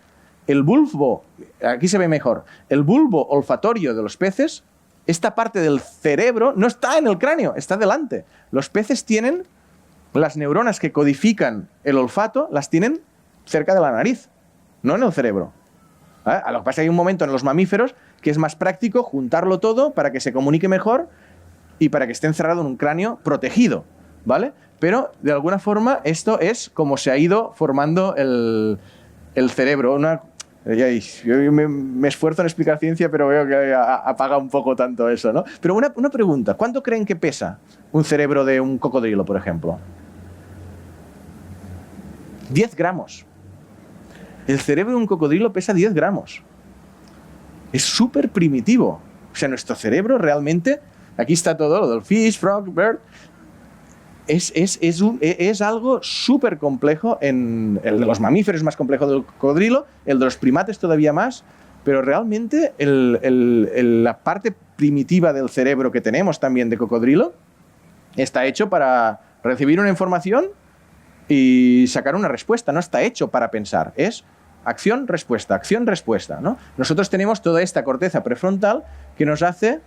el bulbo, aquí se ve mejor, el bulbo olfatorio de los peces, esta parte del cerebro no está en el cráneo, está delante. Los peces tienen las neuronas que codifican el olfato, las tienen cerca de la nariz, no en el cerebro. ¿Vale? A lo que pasa es que hay un momento en los mamíferos que es más práctico juntarlo todo para que se comunique mejor y para que esté encerrado en un cráneo protegido, ¿vale? Pero, de alguna forma, esto es como se ha ido formando el cerebro. Yo me esfuerzo en explicar ciencia, pero veo que apaga un poco tanto eso, ¿no? Pero una pregunta, ¿cuánto creen que pesa un cerebro de un cocodrilo, por ejemplo? 10 gramos. El cerebro de un cocodrilo pesa 10 gramos. Es súper primitivo. O sea, nuestro cerebro realmente... Aquí está todo, lo del fish, frog, bird. Es algo súper complejo. El de los mamíferos es más complejo del cocodrilo, el de los primates todavía más, pero realmente la parte primitiva del cerebro que tenemos también de cocodrilo está hecho para recibir una información y sacar una respuesta. No está hecho para pensar, es acción-respuesta, ¿no? Nosotros tenemos toda esta corteza prefrontal que nos hace,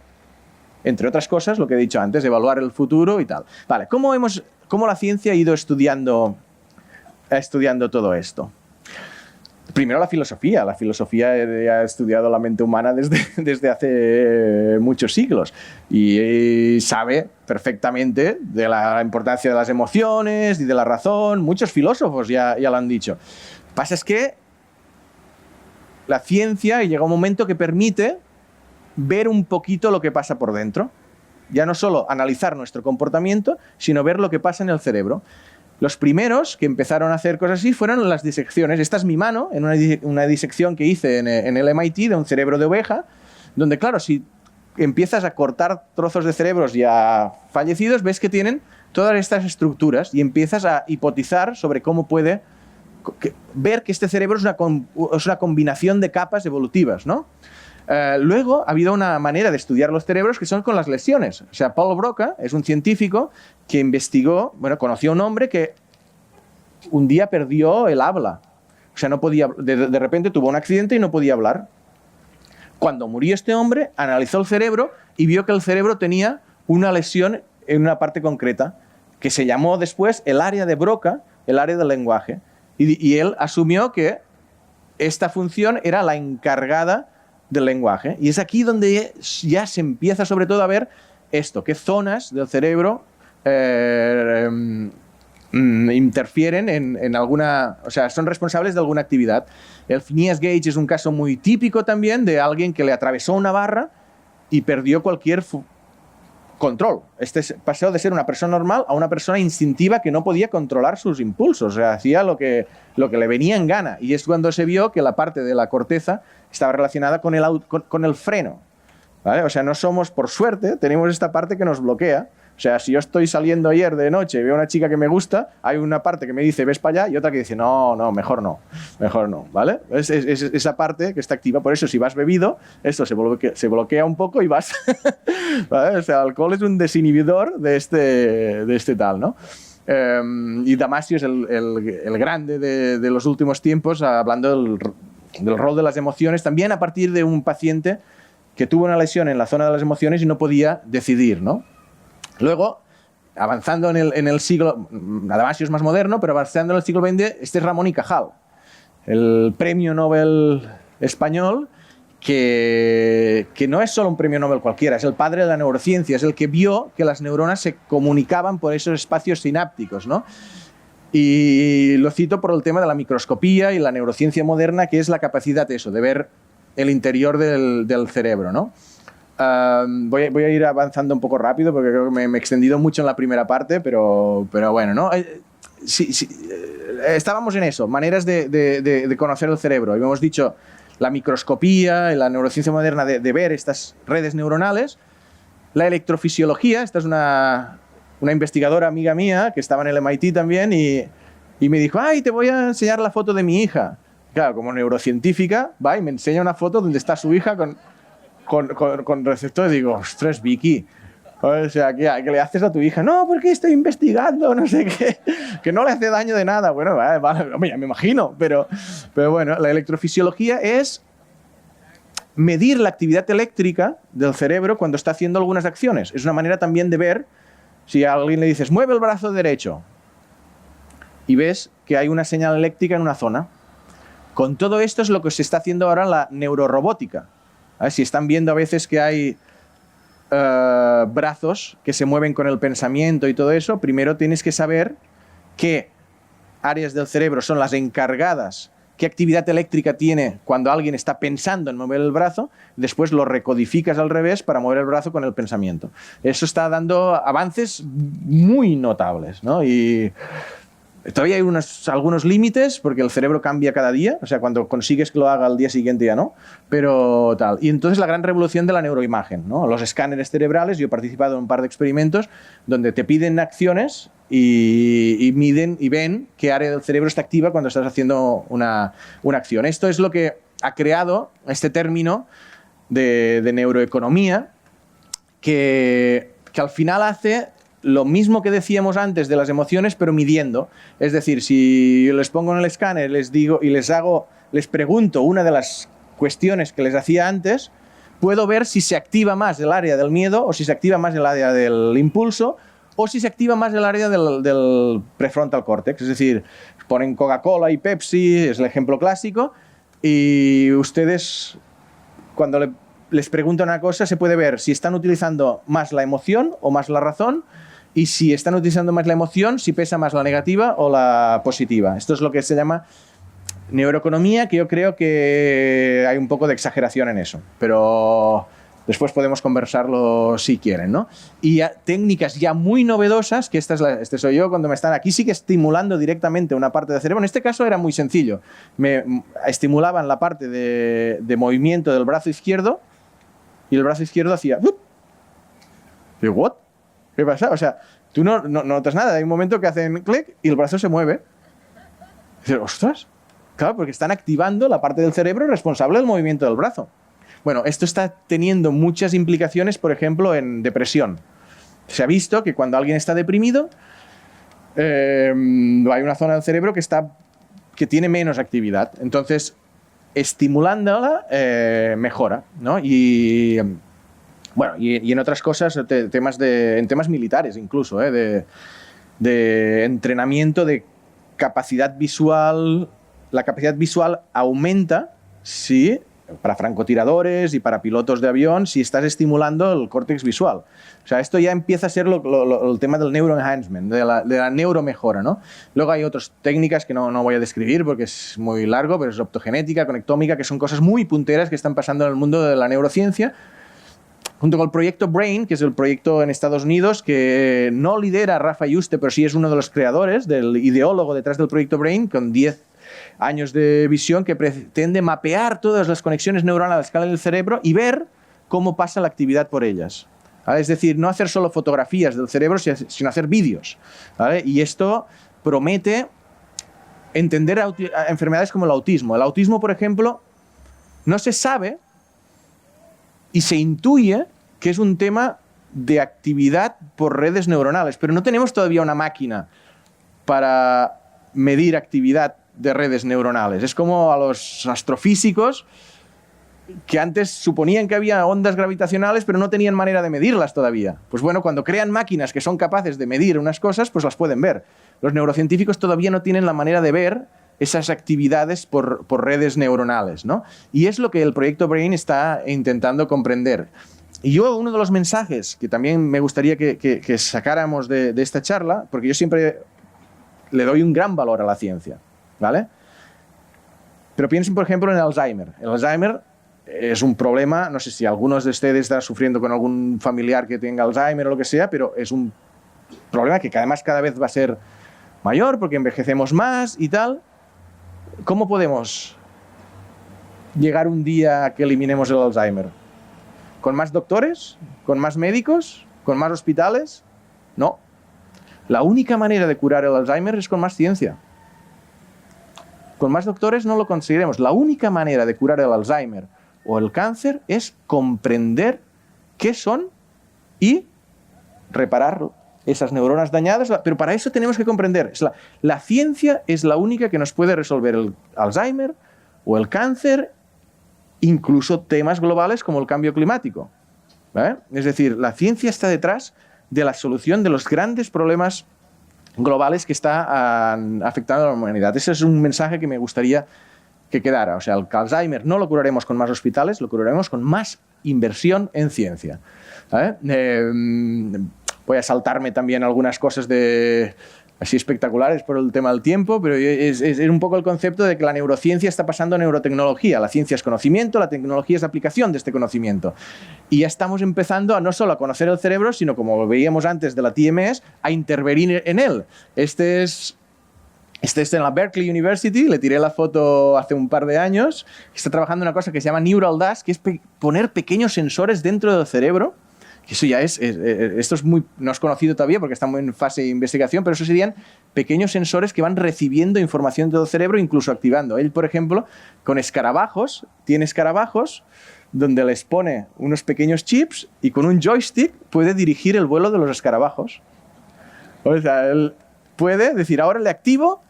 entre otras cosas, lo que he dicho antes, evaluar el futuro y tal. Vale, ¿cómo la ciencia ha ido estudiando todo esto? Primero la filosofía. La filosofía ha estudiado la mente humana desde hace muchos siglos y sabe perfectamente de la importancia de las emociones y de la razón. Muchos filósofos ya lo han dicho. Lo que pasa es que la ciencia llega a un momento que permite ver un poquito lo que pasa por dentro. Ya no solo analizar nuestro comportamiento, sino ver lo que pasa en el cerebro. Los primeros que empezaron a hacer cosas así fueron las disecciones. Esta es mi mano, en una disección que hice en el MIT de un cerebro de oveja, donde, claro, si empiezas a cortar trozos de cerebros ya fallecidos, ves que tienen todas estas estructuras y empiezas a hipotizar sobre cómo puede ver que este cerebro es una combinación de capas evolutivas, ¿no? Luego ha habido una manera de estudiar los cerebros que son con las lesiones. O sea, Paul Broca es un científico que conoció a un hombre que un día perdió el habla. O sea, no podía, de repente tuvo un accidente y no podía hablar. Cuando murió este hombre, analizó el cerebro y vio que el cerebro tenía una lesión en una parte concreta, que se llamó después el área de Broca, el área del lenguaje. Y él asumió que esta función era la encargada del lenguaje. Y es aquí donde ya se empieza sobre todo a ver esto, qué zonas del cerebro interfieren en alguna, o sea, son responsables de alguna actividad. El Phineas Gage es un caso muy típico también de alguien que le atravesó una barra y perdió cualquier control. Pasó de ser una persona normal a una persona instintiva que no podía controlar sus impulsos, o sea, hacía lo que le venía en gana. Y es cuando se vio que la parte de la corteza estaba relacionada con el freno, ¿vale? O sea, no somos, por suerte, tenemos esta parte que nos bloquea. O sea, si yo estoy saliendo ayer de noche y veo a una chica que me gusta, hay una parte que me dice, ves para allá, y otra que dice, no, mejor no, ¿vale? Es esa parte que está activa. Por eso, si vas bebido, esto se bloquea un poco y vas... ¿vale? O sea, el alcohol es un desinhibidor de este tal, ¿no? Y Damasio es el grande de los últimos tiempos, hablando del rol de las emociones, también a partir de un paciente que tuvo una lesión en la zona de las emociones y no podía decidir, ¿no? Luego, avanzando en el siglo, Damasio es más moderno, pero avanzando en el siglo XX, este es Ramón y Cajal, el premio Nobel español, que no es solo un premio Nobel cualquiera, es el padre de la neurociencia, es el que vio que las neuronas se comunicaban por esos espacios sinápticos, ¿no? Y lo cito por el tema de la microscopía y la neurociencia moderna, que es la capacidad de ver el interior del cerebro, ¿no? Voy a ir avanzando un poco rápido porque creo que me he extendido mucho en la primera parte, pero bueno, ¿no? Estábamos en eso, maneras de conocer el cerebro. Y hemos dicho la microscopía, la neurociencia moderna de ver estas redes neuronales, la electrofisiología. Esta es una investigadora amiga mía que estaba en el MIT también y me dijo, ay, te voy a enseñar la foto de mi hija. Claro, como neurocientífica, va y me enseña una foto donde está su hija con receptores. Digo, ostras, Vicky, o sea, ¿qué le haces a tu hija? No, porque estoy investigando, no sé qué, que no le hace daño de nada. Bueno, vale, ya me imagino, pero bueno, la electrofisiología es medir la actividad eléctrica del cerebro cuando está haciendo algunas acciones. Es una manera también de ver, si a alguien le dices, mueve el brazo derecho, y ves que hay una señal eléctrica en una zona. Con todo esto es lo que se está haciendo ahora en la neurorobótica. Si están viendo a veces que hay brazos que se mueven con el pensamiento y todo eso, primero tienes que saber qué áreas del cerebro son las encargadas, qué actividad eléctrica tiene cuando alguien está pensando en mover el brazo, después lo recodificas al revés para mover el brazo con el pensamiento. Eso está dando avances muy notables, ¿no? Y todavía hay algunos límites porque el cerebro cambia cada día, o sea, cuando consigues que lo haga al día siguiente ya no, pero tal. Y entonces la gran revolución de la neuroimagen, ¿no? Los escáneres cerebrales, yo he participado en un par de experimentos donde te piden acciones y miden y ven qué área del cerebro está activa cuando estás haciendo una acción. Esto es lo que ha creado este término de neuroeconomía que al final hace lo mismo que decíamos antes de las emociones, pero midiendo. Es decir, si les pongo en el escáner, les digo y les pregunto una de las cuestiones que les hacía antes, puedo ver si se activa más el área del miedo o si se activa más el área del impulso o si se activa más el área del prefrontal córtex. Es decir, ponen Coca-Cola y Pepsi, es el ejemplo clásico, y ustedes, cuando les preguntan una cosa, se puede ver si están utilizando más la emoción o más la razón, y si están utilizando más la emoción, si pesa más la negativa o la positiva. Esto es lo que se llama neuroeconomía, que yo creo que hay un poco de exageración en eso, pero después podemos conversarlo si quieren, ¿no? Y técnicas ya muy novedosas, que este soy yo cuando me están aquí, sí que estimulando directamente una parte del cerebro. En este caso era muy sencillo. Me estimulaban la parte de movimiento del brazo izquierdo y el brazo izquierdo hacía... ¿Y what? ¿Qué pasa? O sea, tú no notas nada. Hay un momento que hacen clic y el brazo se mueve. Y dices, ostras. Claro, porque están activando la parte del cerebro responsable del movimiento del brazo. Bueno, esto está teniendo muchas implicaciones, por ejemplo, en depresión. Se ha visto que cuando alguien está deprimido, hay una zona del cerebro que tiene menos actividad. Entonces, estimulándola, mejora, ¿no? Y bueno, y en otras cosas, en temas militares incluso, de entrenamiento de capacidad visual. La capacidad visual aumenta si para francotiradores y para pilotos de avión si estás estimulando el córtex visual. O sea, esto ya empieza a ser el tema del neuroenhancement, de la neuromejora, ¿no? Luego hay otras técnicas que no voy a describir porque es muy largo, pero es optogenética, conectómica, que son cosas muy punteras que están pasando en el mundo de la neurociencia, junto con el proyecto BRAIN, que es el proyecto en Estados Unidos que no lidera Rafa Yuste, pero sí es uno de los creadores, del ideólogo detrás del proyecto BRAIN, con 10 años de visión, que pretende mapear todas las conexiones neuronales a la escala del cerebro y ver cómo pasa la actividad por ellas. ¿Vale? Es decir, no hacer solo fotografías del cerebro, sino hacer vídeos. ¿Vale? Y esto promete entender a enfermedades como el autismo. El autismo, por ejemplo, no se sabe y se intuye que es un tema de actividad por redes neuronales, pero no tenemos todavía una máquina para medir actividad de redes neuronales. Es como a los astrofísicos que antes suponían que había ondas gravitacionales, pero no tenían manera de medirlas todavía. Pues bueno, cuando crean máquinas que son capaces de medir unas cosas, pues las pueden ver. Los neurocientíficos todavía no tienen la manera de ver esas actividades por redes neuronales, ¿no? Y es lo que el proyecto BRAIN está intentando comprender. Y yo, uno de los mensajes que también me gustaría que sacáramos de esta charla, porque yo siempre le doy un gran valor a la ciencia, ¿vale? Pero piensen, por ejemplo, en el Alzheimer. El Alzheimer es un problema, no sé si algunos de ustedes están sufriendo con algún familiar que tenga Alzheimer o lo que sea, pero es un problema que además cada vez va a ser mayor porque envejecemos más y tal. ¿Cómo podemos llegar un día a que eliminemos el Alzheimer? ¿Con más doctores? ¿Con más médicos? ¿Con más hospitales? No. La única manera de curar el Alzheimer es con más ciencia. Con más doctores no lo conseguiremos. La única manera de curar el Alzheimer o el cáncer es comprender qué son y reparar esas neuronas dañadas. Pero para eso tenemos que comprender. La ciencia es la única que nos puede resolver el Alzheimer o el cáncer, incluso temas globales como el cambio climático. ¿Vale? Es decir, la ciencia está detrás de la solución de los grandes problemas globales que están afectando a la humanidad. Ese es un mensaje que me gustaría que quedara. O sea, el Alzheimer no lo curaremos con más hospitales, lo curaremos con más inversión en ciencia. ¿Vale? Voy a saltarme también algunas cosas así espectaculares por el tema del tiempo, pero es un poco el concepto de que la neurociencia está pasando a neurotecnología. La ciencia es conocimiento, la tecnología es aplicación de este conocimiento. Y ya estamos empezando a no solo a conocer el cerebro, sino, como veíamos antes de la TMS, a intervenir en él. Este es en la Berkeley University, le tiré la foto hace un par de años. Está trabajando en una cosa que se llama Neural Dust, que es poner pequeños sensores dentro del cerebro. Eso ya esto no es conocido todavía porque estamos en fase de investigación, pero eso serían pequeños sensores que van recibiendo información del cerebro, incluso activando. Él, por ejemplo, con escarabajos, tiene escarabajos donde les pone unos pequeños chips y con un joystick puede dirigir el vuelo de los escarabajos. O sea, él puede decir, ahora le activo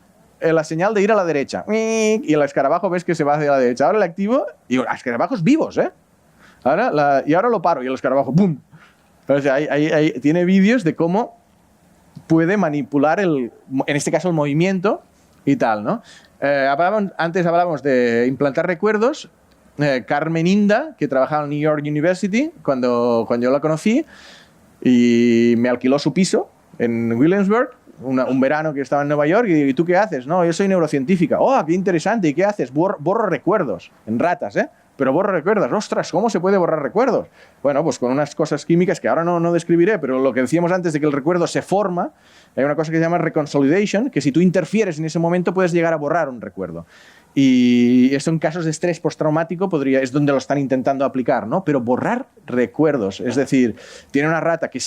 la señal de ir a la derecha. Y el escarabajo ves que se va hacia la derecha. Ahora le activo, y escarabajos vivos, ¿eh? Y ahora lo paro y el escarabajo, ¡pum! O sea, tiene vídeos de cómo puede manipular, en este caso, el movimiento y tal, ¿no? Antes hablábamos de implantar recuerdos. Carmen Inda, que trabajaba en New York University, cuando yo la conocí, y me alquiló su piso en Williamsburg, un verano que estaba en Nueva York, y digo, ¿y tú qué haces? No, yo soy neurocientífica. ¡Oh, qué interesante! ¿Y qué haces? Borro recuerdos, en ratas, ¿eh? Pero borro recuerdos. ¡Ostras! ¿Cómo se puede borrar recuerdos? Bueno, pues con unas cosas químicas que ahora no describiré, pero lo que decíamos antes de que el recuerdo se forma, hay una cosa que se llama reconsolidation, que si tú interfieres en ese momento puedes llegar a borrar un recuerdo. Y esto en casos de estrés postraumático es donde lo están intentando aplicar, ¿no? Pero borrar recuerdos, es decir, tiene una rata que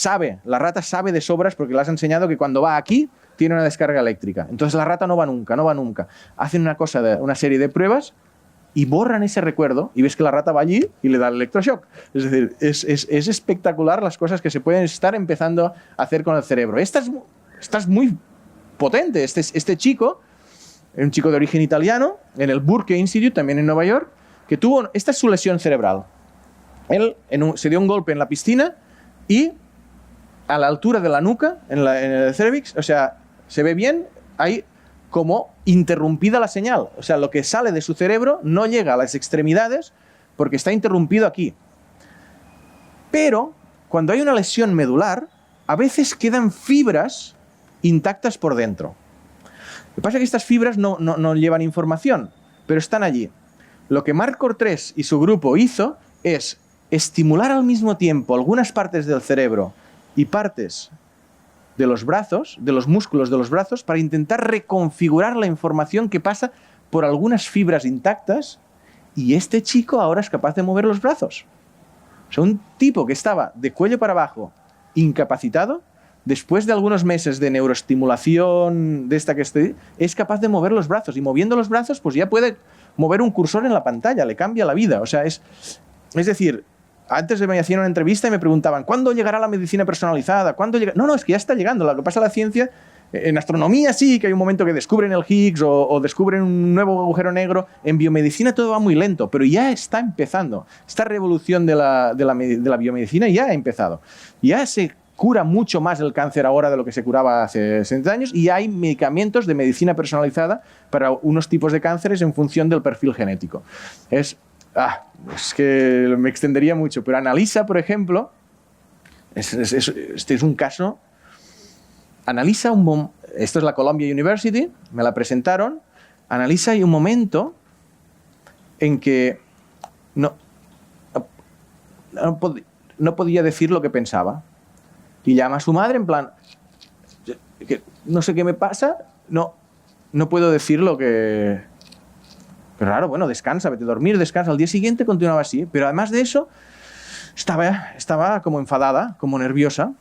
la rata sabe de sobras porque le has enseñado que cuando va aquí tiene una descarga eléctrica. Entonces la rata no va nunca. Hacen una serie de pruebas y borran ese recuerdo y ves que la rata va allí y le da el electroshock. Es decir, es espectacular las cosas que se pueden estar empezando a hacer con el cerebro. Esta es muy potente. Este chico, un chico de origen italiano, en el Burke Institute, también en Nueva York, que esta es su lesión cerebral. Él se dio un golpe en la piscina y a la altura de la nuca, en el cervix, o sea, se ve bien, hay como interrumpida la señal. O sea, lo que sale de su cerebro no llega a las extremidades porque está interrumpido aquí. Pero cuando hay una lesión medular, a veces quedan fibras intactas por dentro. Lo que pasa es que estas fibras no llevan información, pero están allí. Lo que Marc Cortrés y su grupo hizo es estimular al mismo tiempo algunas partes del cerebro y partes de los brazos, de los músculos de los brazos, para intentar reconfigurar la información que pasa por algunas fibras intactas, y este chico ahora es capaz de mover los brazos. O sea, un tipo que estaba de cuello para abajo, incapacitado, después de algunos meses de neuroestimulación de esta que es capaz de mover los brazos, y moviendo los brazos pues ya puede mover un cursor en la pantalla, le cambia la vida. O sea, es decir, antes me hacían una entrevista y me preguntaban ¿cuándo llegará la medicina personalizada? ¿Cuándo llega? No, es que ya está llegando. Lo que pasa en la ciencia, en astronomía sí, que hay un momento que descubren el Higgs o descubren un nuevo agujero negro. En biomedicina todo va muy lento, pero ya está empezando. Esta revolución de la biomedicina ya ha empezado. Ya se cura mucho más el cáncer ahora de lo que se curaba hace 60 años, y hay medicamentos de medicina personalizada para unos tipos de cánceres en función del perfil genético. Es que me extendería mucho, pero Anna-Lisa, por ejemplo, este es un caso. Anna-Lisa, esto es la Columbia University, me la presentaron. Anna-Lisa, hay un momento en que no podía decir lo que pensaba. Y llama a su madre en plan, no sé qué me pasa, no puedo decir lo que... Pero claro, bueno, descansa, vete a dormir, descansa. Al día siguiente continuaba así, pero además de eso, estaba como enfadada, como nerviosa.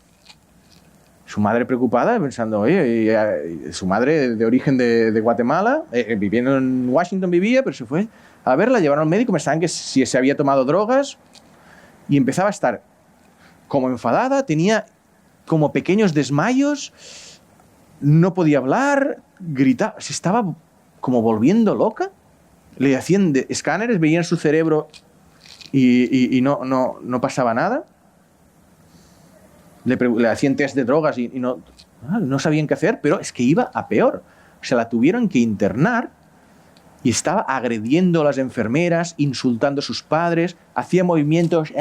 Su madre preocupada, pensando, oye, su madre de origen de Guatemala, viviendo en Washington vivía, pero se fue a verla, llevaron al médico, pensaban que si se había tomado drogas, y empezaba a estar como enfadada, tenía como pequeños desmayos, no podía hablar, gritaba, se estaba como volviendo loca. Le hacían escáneres, veían su cerebro y no pasaba nada. Le hacían test de drogas y no sabían qué hacer, pero es que iba a peor. O sea, la tuvieron que internar y estaba agrediendo a las enfermeras, insultando a sus padres, hacía movimientos,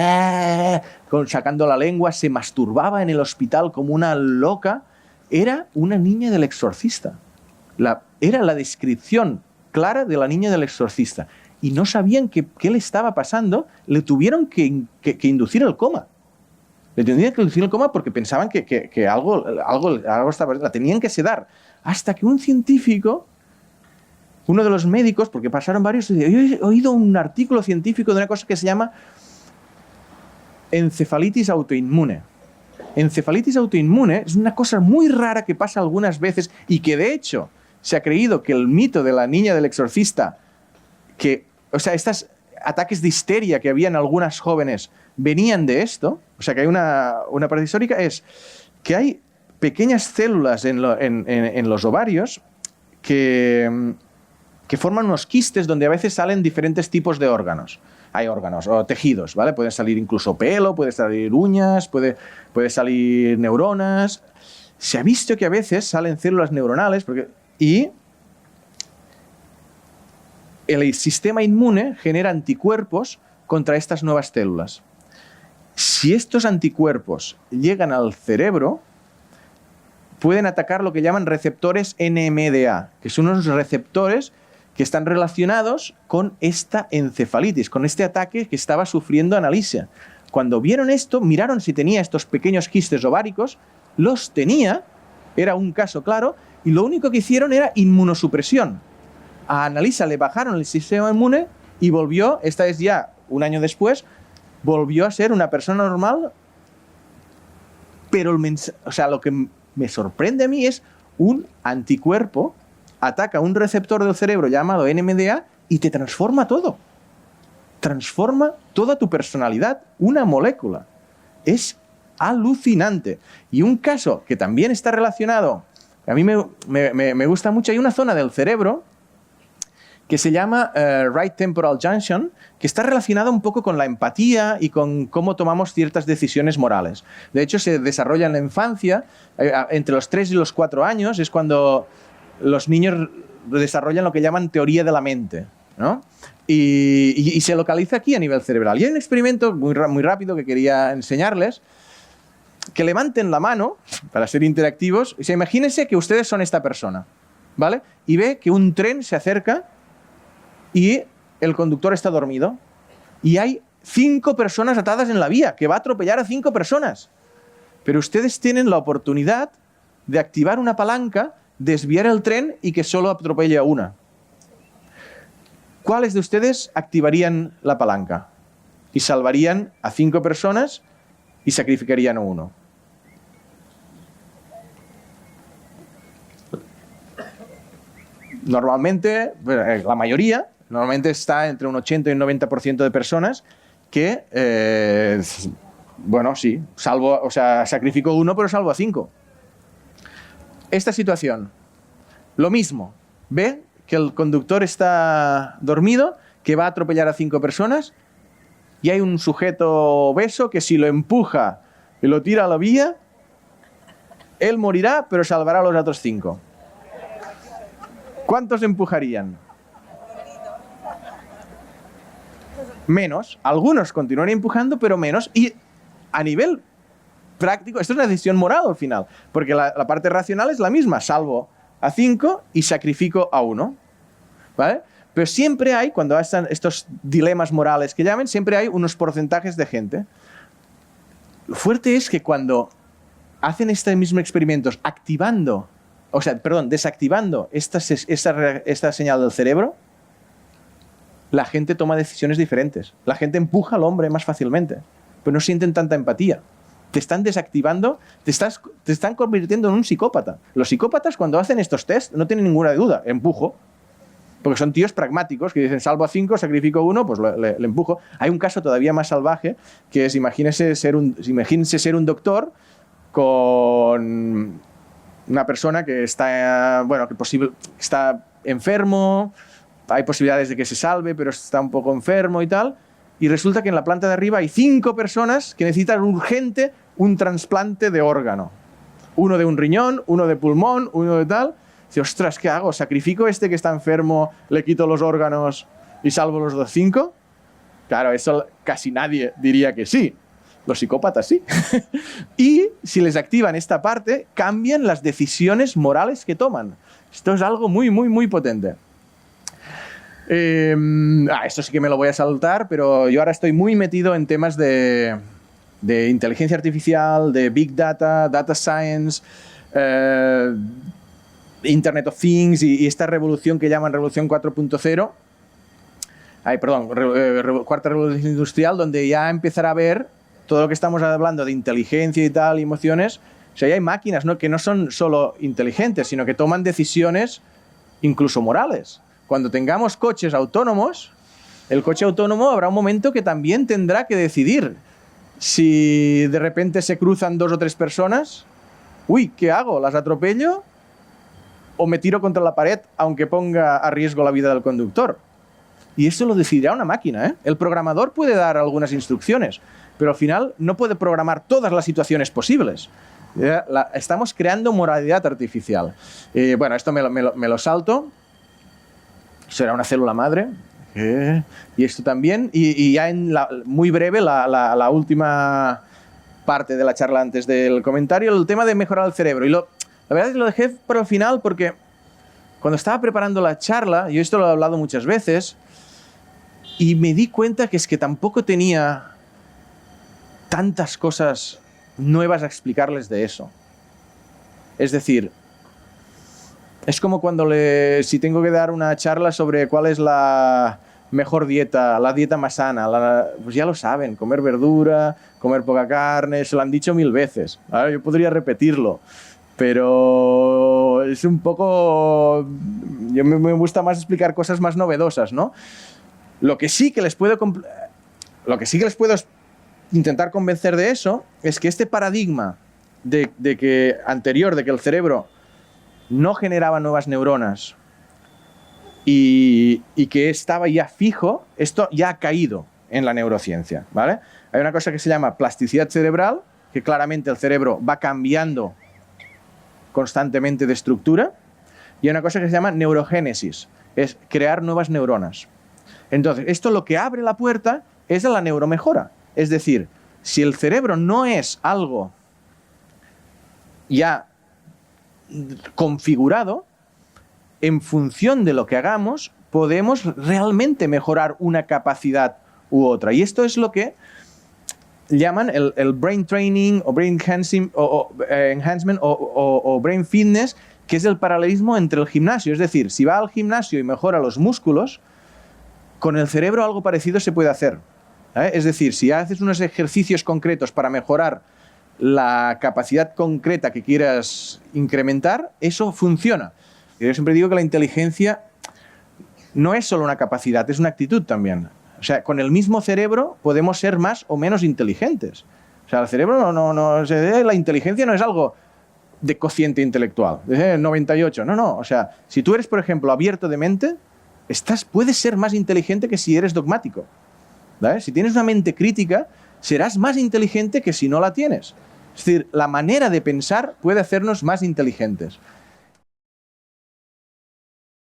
sacando la lengua, se masturbaba en el hospital como una loca. Era una niña del exorcista. Era la descripción clara de la niña del exorcista. Y no sabían qué le estaba pasando, le tuvieron que inducir el coma. Le tendrían que inducir el coma porque pensaban que algo estaba... La tenían que sedar. Hasta que un científico, uno de los médicos, porque pasaron varios, yo he oído un artículo científico de una cosa que se llama encefalitis autoinmune. Encefalitis autoinmune es una cosa muy rara que pasa algunas veces y que de hecho se ha creído que el mito de la niña del exorcista, estos ataques de histeria que había en algunas jóvenes venían de esto. O sea, que hay una parte histórica, es que hay pequeñas células en los ovarios que forman unos quistes donde a veces salen diferentes tipos de órganos. Hay órganos o tejidos, ¿vale? Pueden salir incluso pelo, puede salir uñas, puede salir neuronas. Se ha visto que a veces salen células neuronales y el sistema inmune genera anticuerpos contra estas nuevas células. Si estos anticuerpos llegan al cerebro, pueden atacar lo que llaman receptores NMDA, que son unos receptores que están relacionados con esta encefalitis, con este ataque que estaba sufriendo Anna-Lisa. Cuando vieron esto, miraron si tenía estos pequeños quistes ováricos, los tenía, era un caso claro, y lo único que hicieron era inmunosupresión. A Anna-Lisa le bajaron el sistema inmune y volvió, esta es ya un año después, volvió a ser una persona normal, pero lo que me sorprende a mí es un anticuerpo ataca un receptor del cerebro llamado NMDA y te transforma todo. Transforma toda tu personalidad, una molécula. Es alucinante. Y un caso que también está relacionado, a mí me gusta mucho, hay una zona del cerebro que se llama Right Temporal Junction, que está relacionada un poco con la empatía y con cómo tomamos ciertas decisiones morales. De hecho, se desarrolla en la infancia, entre los 3 y los 4 años, es cuando los niños desarrollan lo que llaman teoría de la mente. ¿no? Y se localiza aquí a nivel cerebral. Y hay un experimento muy rápido que quería enseñarles, que levanten la mano para ser interactivos. O sea, imagínense que ustedes son esta persona, ¿vale? Y ve que un tren se acerca y el conductor está dormido. Y hay 5 personas atadas en la vía, que va a atropellar a 5 personas. Pero ustedes tienen la oportunidad de activar una palanca, desviar el tren y que solo atropelle a una. ¿Cuáles de ustedes activarían la palanca? Y salvarían a 5 personas y sacrificarían a uno. Normalmente, la mayoría, normalmente está entre un 80 y un 90% de personas que, bueno, sí, sacrifico uno, pero salvo a 5. Esta situación, lo mismo, ve que el conductor está dormido, que va a atropellar a 5 personas, y hay un sujeto obeso que si lo empuja y lo tira a la vía, él morirá, pero salvará a los otros 5. ¿Cuántos empujarían? Menos. Algunos continuarían empujando, pero menos. Y a nivel práctico, esto es una decisión moral al final, porque la parte racional es la misma. Salvo a 5 y sacrifico a 1. ¿Vale? Pero siempre hay, cuando están estos dilemas morales que llaman, siempre hay unos porcentajes de gente. Lo fuerte es que cuando hacen este mismo experimento desactivando esta señal del cerebro, la gente toma decisiones diferentes. La gente empuja al hombre más fácilmente, pero no sienten tanta empatía. Te están desactivando, te están convirtiendo en un psicópata. Los psicópatas, cuando hacen estos test, no tienen ninguna duda, empujo. Porque son tíos pragmáticos que dicen, salvo a 5, sacrifico 1, pues le empujo. Hay un caso todavía más salvaje, que es, imagínense ser un doctor con una persona que está, está enfermo, hay posibilidades de que se salve, pero está un poco enfermo y tal, y resulta que en la planta de arriba hay 5 personas que necesitan urgente un trasplante de órgano. Uno de un riñón, uno de pulmón, uno de tal. Dice, ostras, ¿qué hago? ¿Sacrifico este que está enfermo, le quito los órganos y salvo los otros 5? Claro, eso casi nadie diría que sí. Los psicópatas sí. Y si les activan esta parte, cambian las decisiones morales que toman. Esto es algo muy, muy, muy potente. Esto sí que me lo voy a saltar, pero yo ahora estoy muy metido en temas de inteligencia artificial, de Big Data, Data Science, Internet of Things y esta revolución que llaman Revolución 4.0. Cuarta revolución industrial, donde ya empezará a ver todo lo que estamos hablando de inteligencia y tal, y emociones. O sea, ya hay máquinas, ¿no?, que no son solo inteligentes, sino que toman decisiones incluso morales. Cuando tengamos coches autónomos, el coche autónomo habrá un momento que también tendrá que decidir si de repente se cruzan 2 o 3 personas. Uy, ¿qué hago? ¿Las atropello? ¿O me tiro contra la pared aunque ponga a riesgo la vida del conductor? Y eso lo decidirá una máquina, ¿eh? El programador puede dar algunas instrucciones, pero al final no puede programar todas las situaciones posibles. Estamos creando moralidad artificial. Esto me lo salto. Será una célula madre. Y esto también. Y ya muy breve, la última parte de la charla antes del comentario, el tema de mejorar el cerebro. La verdad es que lo dejé para el final porque cuando estaba preparando la charla, yo esto lo he hablado muchas veces, y me di cuenta que es que tampoco tenía tantas cosas nuevas a explicarles de eso. Es decir, es como cuando si tengo que dar una charla sobre cuál es la mejor dieta, la dieta más sana, pues ya lo saben, comer verdura, comer poca carne, se lo han dicho 1000 veces. Ahora yo podría repetirlo, pero es un poco... me gusta más explicar cosas más novedosas, ¿no? Lo que sí que les puedo intentar convencer de eso es que este paradigma anterior de que el cerebro no generaba nuevas neuronas y que estaba ya fijo, esto ya ha caído en la neurociencia, ¿vale? Hay una cosa que se llama plasticidad cerebral, que claramente el cerebro va cambiando constantemente de estructura, y hay una cosa que se llama neurogénesis, es crear nuevas neuronas. Entonces, esto lo que abre la puerta es a la neuromejora. Es decir, si el cerebro no es algo ya configurado, en función de lo que hagamos, podemos realmente mejorar una capacidad u otra. Y esto es lo que llaman el brain training o brain enhancement o brain fitness, que es el paralelismo entre el gimnasio. Es decir, si va al gimnasio y mejora los músculos, con el cerebro algo parecido se puede hacer. Es decir, si haces unos ejercicios concretos para mejorar la capacidad concreta que quieras incrementar, eso funciona. Yo siempre digo que la inteligencia no es solo una capacidad, es una actitud también. O sea, con el mismo cerebro podemos ser más o menos inteligentes. O sea, el cerebro la inteligencia no es algo de cociente intelectual, 98. No. O sea, si tú eres, por ejemplo, abierto de mente, puedes ser más inteligente que si eres dogmático. ¿Vale? Si tienes una mente crítica, serás más inteligente que si no la tienes. Es decir, la manera de pensar puede hacernos más inteligentes.